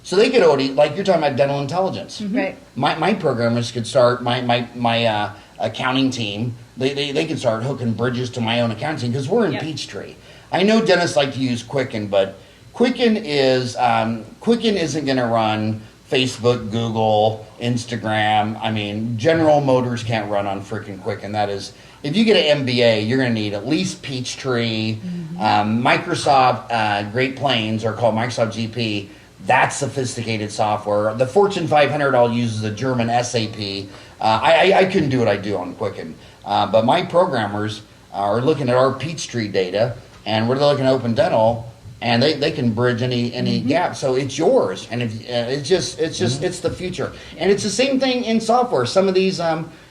So they could already, like you're talking about dental intelligence. Right. My programmers could start, my accounting team, they could start hooking bridges to my own accounting because we're in Yep. Peachtree. I know dentists like to use Quicken, but Quicken isn't going to run Facebook, Google, Instagram. I mean, General Motors can't run on freaking Quicken. That is, if you get an MBA, you're going to need at least Peachtree. Microsoft Great Plains, or called Microsoft GP. That's sophisticated software. The Fortune 500 all uses the German SAP. I couldn't do what I do on Quicken. But my programmers are looking at our Peachtree data, and we're looking at Open Dental, and they can bridge any gap. So it's yours, and if, it's the future. And it's the same thing in software. Some of these,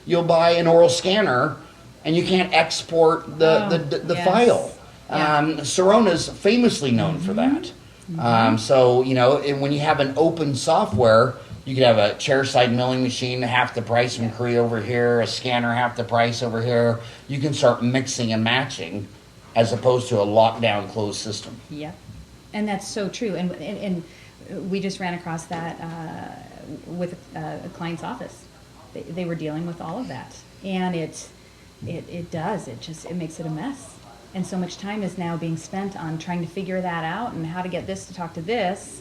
you'll buy an oral scanner, and you can't export the yes. file. Yeah. Sorona's famously known for that. So, when you have an open software, you could have a chairside milling machine half the price from Korea over here, a scanner half the price over here. You can start mixing and matching as opposed to a lockdown closed system. Yep. And that's so true. And we just ran across that with a client's office. They were dealing with all of that. And it makes it a mess. And so much time is now being spent on trying to figure that out and how to get this to talk to this.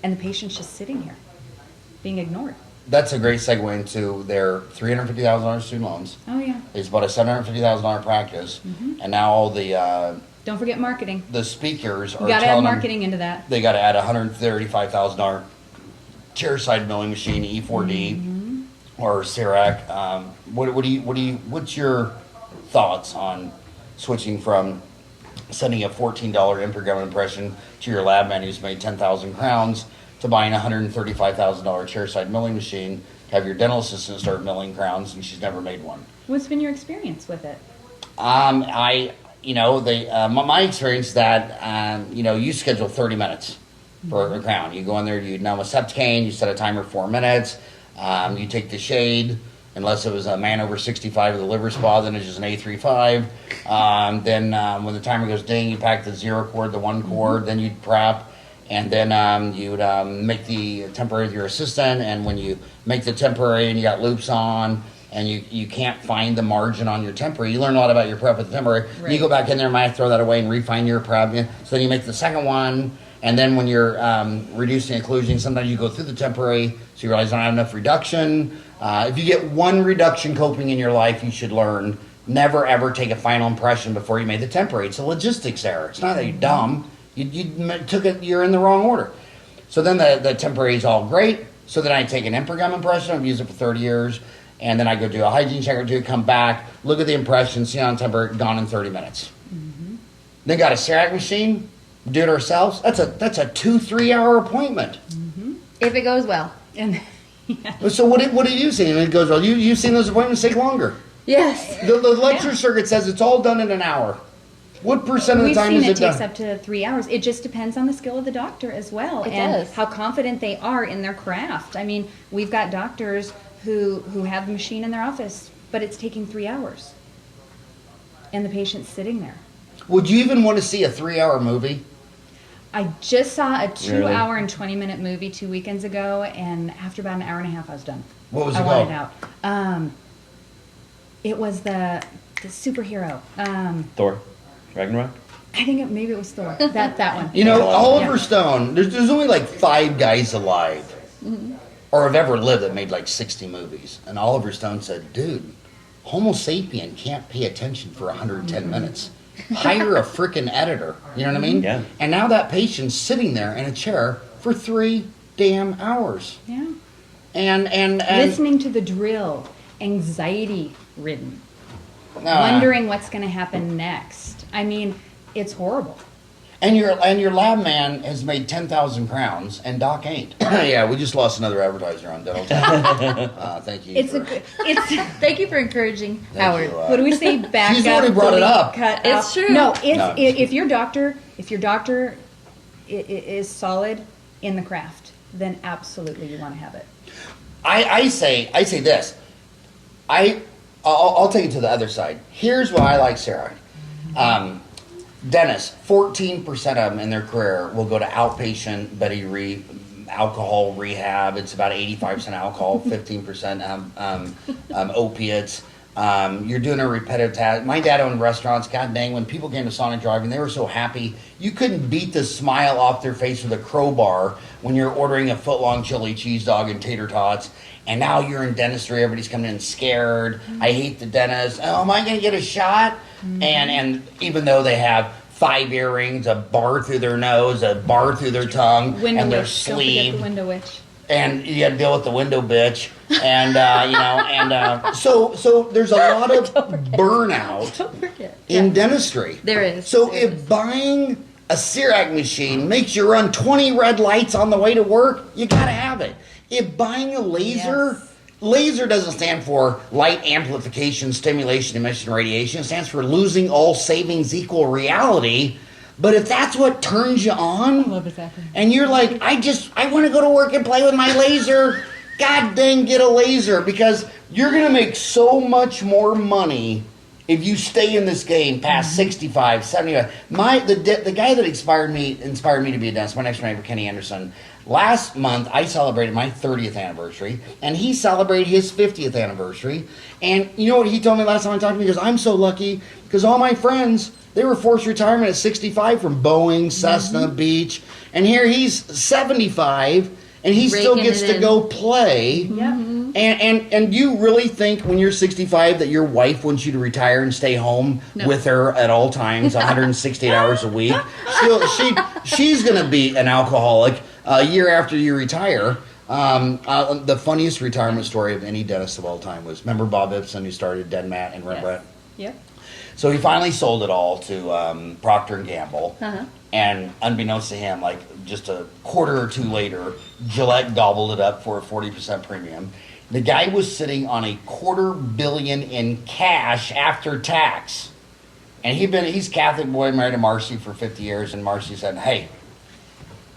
And the patient's just sitting here, being ignored. That's a great segue into their $350,000 student loans. Oh, yeah. It's about a $750,000 practice. And now all the Don't forget marketing. the speakers You are got to add telling them marketing into that. they got to add a $135,000 chairside milling machine, E4D or CEREC. What's your thoughts on switching from sending a $14 improgram impression to your lab man who's made 10,000 crowns to buying a $135,000 chairside milling machine, have your dental assistant start milling crowns, and she's never made one? What's been your experience with it? My experience is that, you schedule 30 minutes for a crown. You go in there, you numb a septicane, you set a timer 4 minutes, you take the shade, unless it was a man over 65 with a liver spa, then it's just an A35. Then when the timer goes ding, you pack the 0 cord, the 1 cord, then you'd prep, and then you'd make the temporary with your assistant, and when you make the temporary and you got loops on, and you can't find the margin on your temporary. You learn a lot about your prep with the temporary. Right. You go back in there, might throw that away and refine your prep. So then you make the second one, and then when you're reducing occlusion, sometimes you go through the temporary, so you realize you don't have enough reduction. If you get one reduction coping in your life, you should learn never ever take a final impression before you made the temporary. It's a logistics error. It's not that you're dumb. You took it. You're in the wrong order. So then the temporary is all great. So then I take an improgum impression. I've used it for 30 years. And then I go do a hygiene check or two, come back, look at the impression, see on temporary, gone in 30 minutes. Mm-hmm. Then got a CEREC machine, do it ourselves. That's a 2-3 hour appointment. Mm-hmm. If it goes well. And So what have you seen? And it goes, well, you've seen those appointments take longer. Yes. The lecture circuit says it's all done in an hour. What percent of the we've time seen is it it done? takes up to 3 hours. It just depends on the skill of the doctor as well, It and does. how confident they are in their craft. I mean, we've got doctors who have the machine in their office, but it's taking 3 hours, and the patient's sitting there. Would you even want to see a 3 hour movie? I just saw a 2 Really? hour and 20-minute movie 2 weekends ago, and after about an hour and a half, I was done. What was I it wanted called? out. It was the superhero. Thor, Ragnarok. I think maybe it was Thor. That one. You know, Yeah. Oliver Stone, there's only like 5 guys alive or have ever lived that made like 60 movies. And Oliver Stone said, dude, Homo sapien can't pay attention for 110 minutes. Hire a freaking editor. You know what I mean? Yeah. And now that patient's sitting there in a chair for 3 damn hours. Yeah. And Listening to the drill, anxiety ridden, uh, wondering what's going to happen next. I mean, it's horrible. And your lab man has made 10,000 crowns, and Doc ain't. Yeah, we just lost another advertiser on Dental QAM. Thank you. It's for, Thank you for encouraging thank Howard. you, what do we say? Back She's up, already brought it delete, up. Cut It's out. true. No, No. if your doctor is solid in the craft, then absolutely you want to have it. I say this. I'll take it to the other side. Here's why I like CEREC. Dentists, 14% of them in their career will go to outpatient alcohol rehab. It's about 85% alcohol, 15% opiates. You're doing a repetitive task. My dad owned restaurants. God dang, when people came to Sonic Driving, they were so happy. You couldn't beat the smile off their face with a crowbar when you're ordering a foot-long chili cheese dog and tater tots. And now you're in dentistry. Everybody's coming in scared. I hate the dentist. Oh, am I going to get a shot? And even though they have 5 earrings, a bar through their nose, a bar through their tongue, Window and their witch. Don't forget sleeve, the window witch. and you got to deal with the window bitch, and so there's a lot of burnout Don't forget. in dentistry. There is. So There if buying a CEREC machine makes you run 20 red lights on the way to work, you got to have it. If buying a laser. Yes. Laser doesn't stand for light amplification, stimulation, emission, radiation. It stands for losing all savings equal reality. But if that's what turns you on, love exactly. and you're like, I want to go to work and play with my laser, god dang, get a laser, because you're going to make so much more money if you stay in this game past 65, 75. The guy that inspired me to be a dentist, my next door neighbor, Kenny Anderson. Last month, I celebrated my 30th anniversary, and he celebrated his 50th anniversary. And you know what he told me last time I talked to him? He goes, I'm so lucky because all my friends, they were forced retirement at 65 from Boeing, Cessna, Beach. And here he's 75, and he still Raking gets it to in. go play. Yeah. And you really think when you're 65 that your wife wants you to retire and stay home with her at all times, 168 hours a week? She's going to be an alcoholic a year after you retire. The funniest retirement story of any dentist of all time was, remember Bob Ibsen, who started Denmat and Rembrandt? Yep. So he finally sold it all to Procter & Gamble. Uh-huh. And unbeknownst to him, like just a quarter or two later, Gillette gobbled it up for a 40% premium. The guy was sitting on $250 million in cash after tax. And he's Catholic boy, married to Marcy for 50 years, and Marcy said, hey,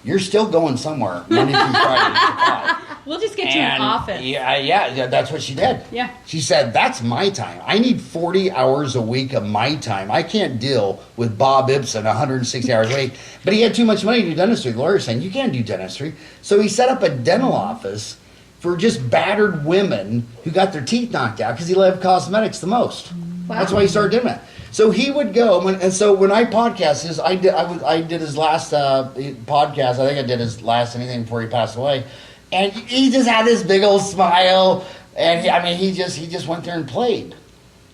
you're still going somewhere Monday through Friday at 5. We'll just get you an office. Yeah, that's what she did. Yeah. She said, that's my time. I need 40 hours a week of my time. I can't deal with Bob Ibsen 160 hours a week. But he had too much money to do dentistry. The lawyer's saying, you can't do dentistry. So he set up a dental office for just battered women who got their teeth knocked out because he loved cosmetics the most. Wow. That's why he started doing that. So he would go, and so when I podcast his, I did his last podcast. I think I did his last anything before he passed away, and he just had this big old smile, and he just went there and played,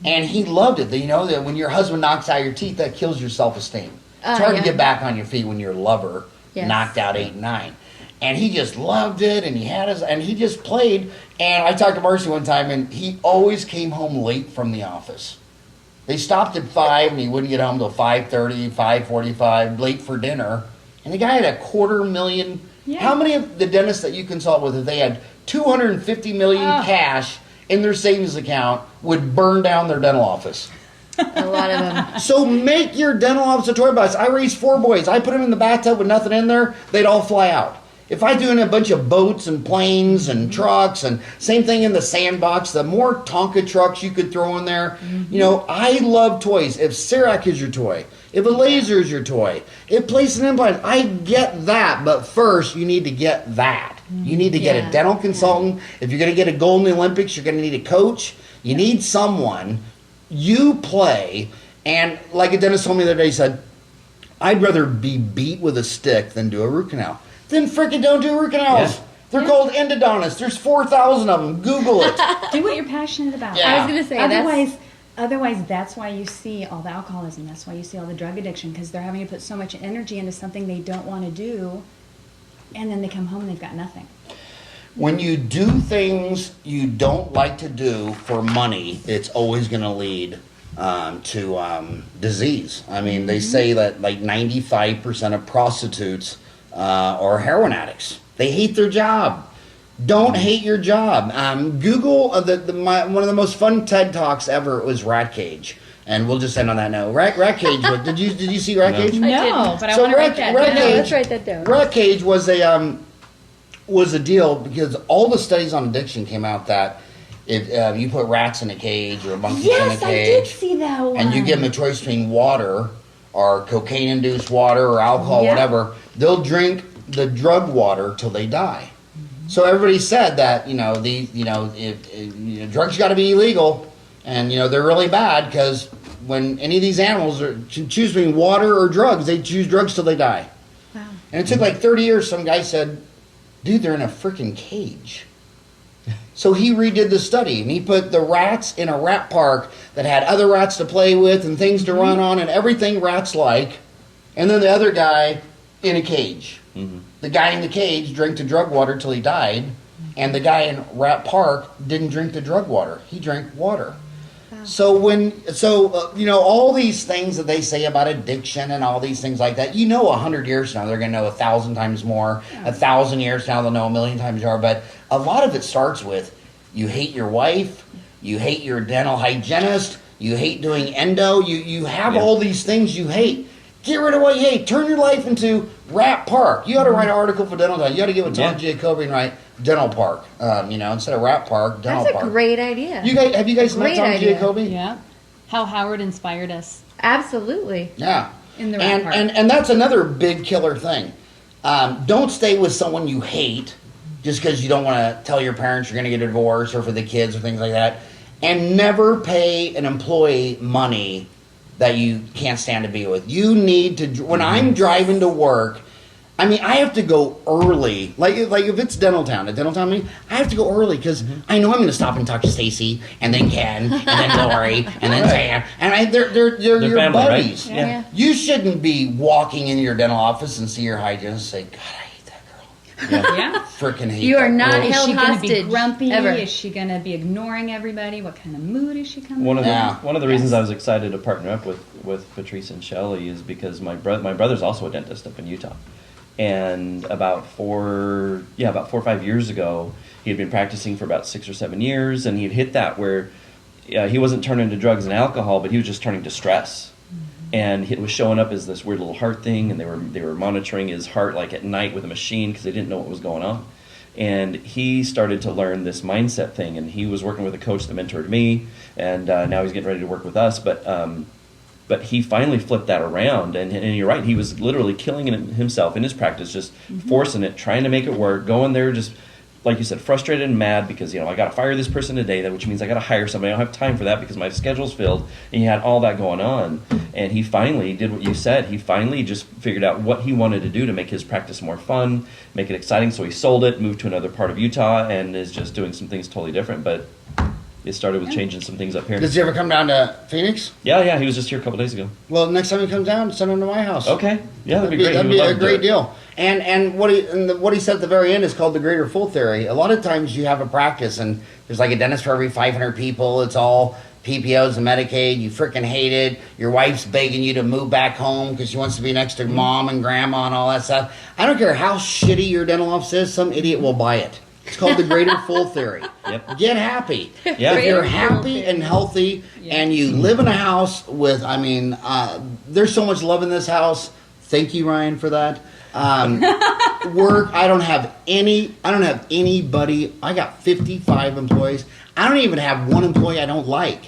and he loved it. You know that when your husband knocks out your teeth, that kills your self-esteem. It's hard to get back on your feet when your lover knocked out 8 and 9. And he just loved it, and he just played. And I talked to Marcy one time, and he always came home late from the office. They stopped at 5, and he wouldn't get home till 5:30, 5:45, late for dinner. And the guy had $250,000. Yeah. How many of the dentists that you consult with, if they had $250 million cash in their savings account, would burn down their dental office? A lot of them. So make your dental office a toy box. I raised 4 boys. I put them in the bathtub with nothing in there, they'd all fly out. If I do in a bunch of boats and planes and trucks, and same thing in the sandbox, the more Tonka trucks you could throw in there. You know, I love toys. If CEREC is your toy, if a laser is your toy, if placing an implant, I get that. But first, you need to get that. You need to get a dental consultant. If you're going to get a gold in the Olympics, you're going to need a coach. You need someone. You play. And like a dentist told me the other day, he said, I'd rather be beat with a stick than do a root canal. Then frickin' don't do root canals. Yeah. They're called endodontists. There's 4,000 of them. Google it. Do what you're passionate about. Yeah. I was going to say Otherwise, that's why you see all the alcoholism. That's why you see all the drug addiction, because they're having to put so much energy into something they don't want to do, and then they come home and they've got nothing. When you do things you don't like to do for money, it's always going to lead to disease. I mean, they say that like 95% of prostitutes or heroin addicts. They hate their job. Don't hate your job. Google one of the most fun TED Talks ever was Rat Cage, and we'll just end on that note. Rat Cage. Did you see Rat Cage? No, but I So want to write that down. let's write that down. Rat Cage was a deal because all the studies on addiction came out that if you put rats in a cage or monkeys in a Yes, I did cage, see that one. and you give them a choice between water or cocaine-induced water or alcohol, Yeah. whatever, they'll drink the drug water till they die. So everybody said that if drugs got to be illegal, and they're really bad because when any of these animals choose between water or drugs, they choose drugs till they die. Wow. And it took like 30 years. Some guy said, "Dude, they're in a freaking cage." So he redid the study, and he put the rats in a rat park that had other rats to play with and things to run on and everything rats like, and then the other guy in a cage. Mm-hmm. The guy in the cage drank the drug water till he died, and the guy in Rat Park didn't drink the drug water. He drank water. Wow. So all these things that they say about addiction and all these things like that, 100 years from now they're going to know 1,000 times more. 1,000 years from now they'll know 1,000,000 times more. But a lot of it starts with you hate your wife, you hate your dental hygienist, you hate doing endo, you have all these things you hate. Get rid of what you hate. Turn your life into Rat Park. You ought to write an article for Dental Time. You ought to get with Tom Jacoby and write Dental Park. Instead of Rat Park, Dental That's Park. a great idea. Have you guys met Great Tom idea. Jacoby? Yeah. How Howard inspired us Absolutely. Yeah. in the Rat Park. And that's another big killer thing. Don't stay with someone you hate just because you don't want to tell your parents you're going to get a divorce or for the kids or things like that. And never pay an employee money that you can't stand to be with. You need to, when I'm driving to work, I have to go early. Like if it's Dental Town, I have to go early because I know I'm going to stop and talk to Stacy and then Ken and then Lori and then Sam. And they're your family, buddies. right? Yeah. You shouldn't be walking into your dental office and see your hygienist and say, God, I hate that girl. Yeah. Freaking hate You that are not girl. Is held she going to hostage be grumpy? ever. Is she going to be ignoring everybody? What kind of mood is she coming One of in? the reasons I was excited to partner up with Patrice and Shelly is because my brother's also a dentist up in Utah, and about 4 or 5 years ago he had been practicing for about 6 or 7 years, and he had hit that where he wasn't turning to drugs and alcohol, but he was just turning to stress. And it was showing up as this weird little heart thing, and they were monitoring his heart like at night with a machine because they didn't know what was going on. And he started to learn this mindset thing, and he was working with a coach that mentored me, and now he's getting ready to work with us. But he finally flipped that around, and you're right, he was literally killing it himself in his practice, just forcing it, trying to make it work, going there just like you said, frustrated and mad because, I got to fire this person today, which means I got to hire somebody. I don't have time for that because my schedule's filled. And he had all that going on. And he finally did what you said. He finally just figured out what he wanted to do to make his practice more fun, make it exciting. So he sold it, moved to another part of Utah, and is just doing some things totally different. But it started with changing some things up here. Does he ever come down to Phoenix? Yeah, he was just here a couple days ago. Well, next time he comes down, send him to my house. Okay. Yeah, that'd be great. That'd be a great deal. And what he said at the very end is called the greater full theory. A lot of times you have a practice and there's like a dentist for every 500 people. It's all PPOs and Medicaid. You freaking hate it. Your wife's begging you to move back home because she wants to be next to mom and grandma and all that stuff. I don't care how shitty your dental office is. Some idiot will buy it. It's called the greater full theory. Yep. Get happy. Yeah. If you're happy and healthy and you live in a house with, there's so much love in this house. Thank you, Ryan, for that. Work. I don't have anybody. I got 55 employees. I don't even have one employee I don't like.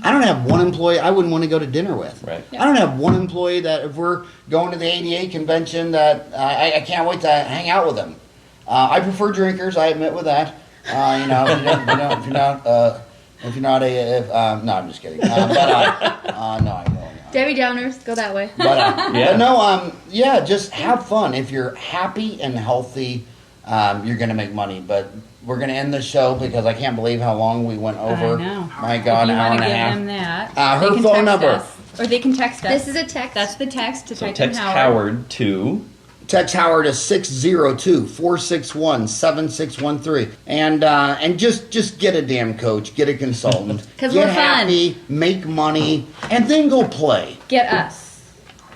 I don't have one employee I wouldn't want to go to dinner with. Right. I don't have one employee that if we're going to the ADA convention that I can't wait to hang out with them. I prefer drinkers. I admit with that. No, I'm just kidding. No, I won't. Debbie Downers, go that way. But just have fun. If you're happy and healthy, you're going to make money. But we're going to end the show because I can't believe how long we went over. I know. My God, an hour and a half. Them that, her they can phone text number. us, or they can text us. This is a text. That's the text to So type text in Howard to... Text Howard to 602-461-7613. And just get a damn coach, get a consultant. 'Cause get we're fun. happy, make money, and then go play. Get us.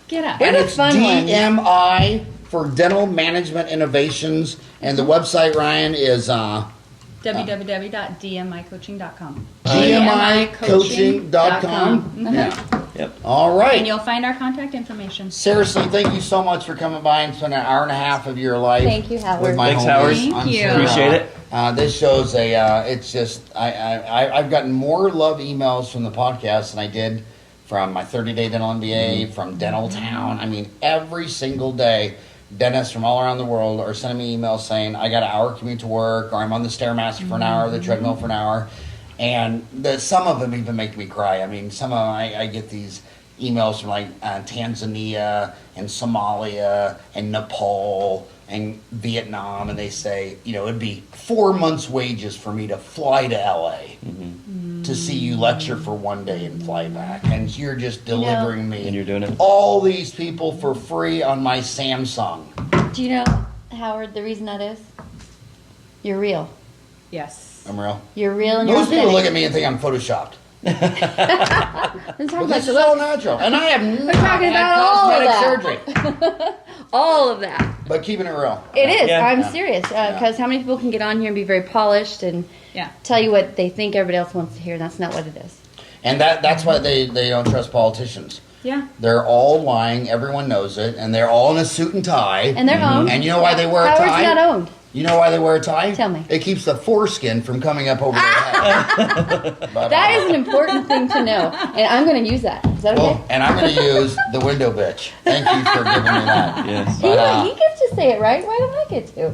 Get us. We're And the it's fun ones. DMI for Dental Management Innovations. And the website, Ryan, is www.dmicoaching.com. DMIcoaching.com. Yeah. Yep. All right. And you'll find our contact information. Seriously, thank you so much for coming by and spending an hour and a half of your life. Thank you, Howard. With my Thanks, homies. Howard. Thank you. Appreciate it. This show's it's just, I've gotten more love emails from the podcast than I did from my 30-day dental MBA, from Dental Town. I mean, every single day, dentists from all around the world are sending me emails saying, I got an hour commute to work, or I'm on the Stairmaster for an hour, the treadmill for an hour. And some of them even make me cry. I mean, some of them, I get these emails from like Tanzania and Somalia and Nepal and Vietnam, and they say, it'd be 4 months' wages for me to fly to LA to see you lecture for one day and fly back, and you're just delivering me And you're doing it. all these people for free on my Samsung. Do you know, Howard, the reason that is? You're real. Yes. I'm real. You're real and you're Most people authentic. look at me and think I'm photoshopped. Let's talk But about this the is all look. natural, and I have not talking had about all of cosmetic that. surgery. All of that. But keeping it real. It is. Yeah. I'm Yeah. serious. Because how many people can get on here and be very polished and Yeah. tell you what they think everybody else wants to hear? That's not what it is. And that's why they don't trust politicians. Yeah. They're all lying. Everyone knows it, and they're all in a suit and tie. And they're owned. And you know why they wear a Howard's tie? not owned. You know why they wear a tie? Tell me. It keeps the foreskin from coming up over their head. But, That is an important thing to know. And I'm going to use that. Is that okay? well, and I'm going to use the window bitch. Thank you for giving me that. Yes. But, He gets to say it, right? Why don't I get to?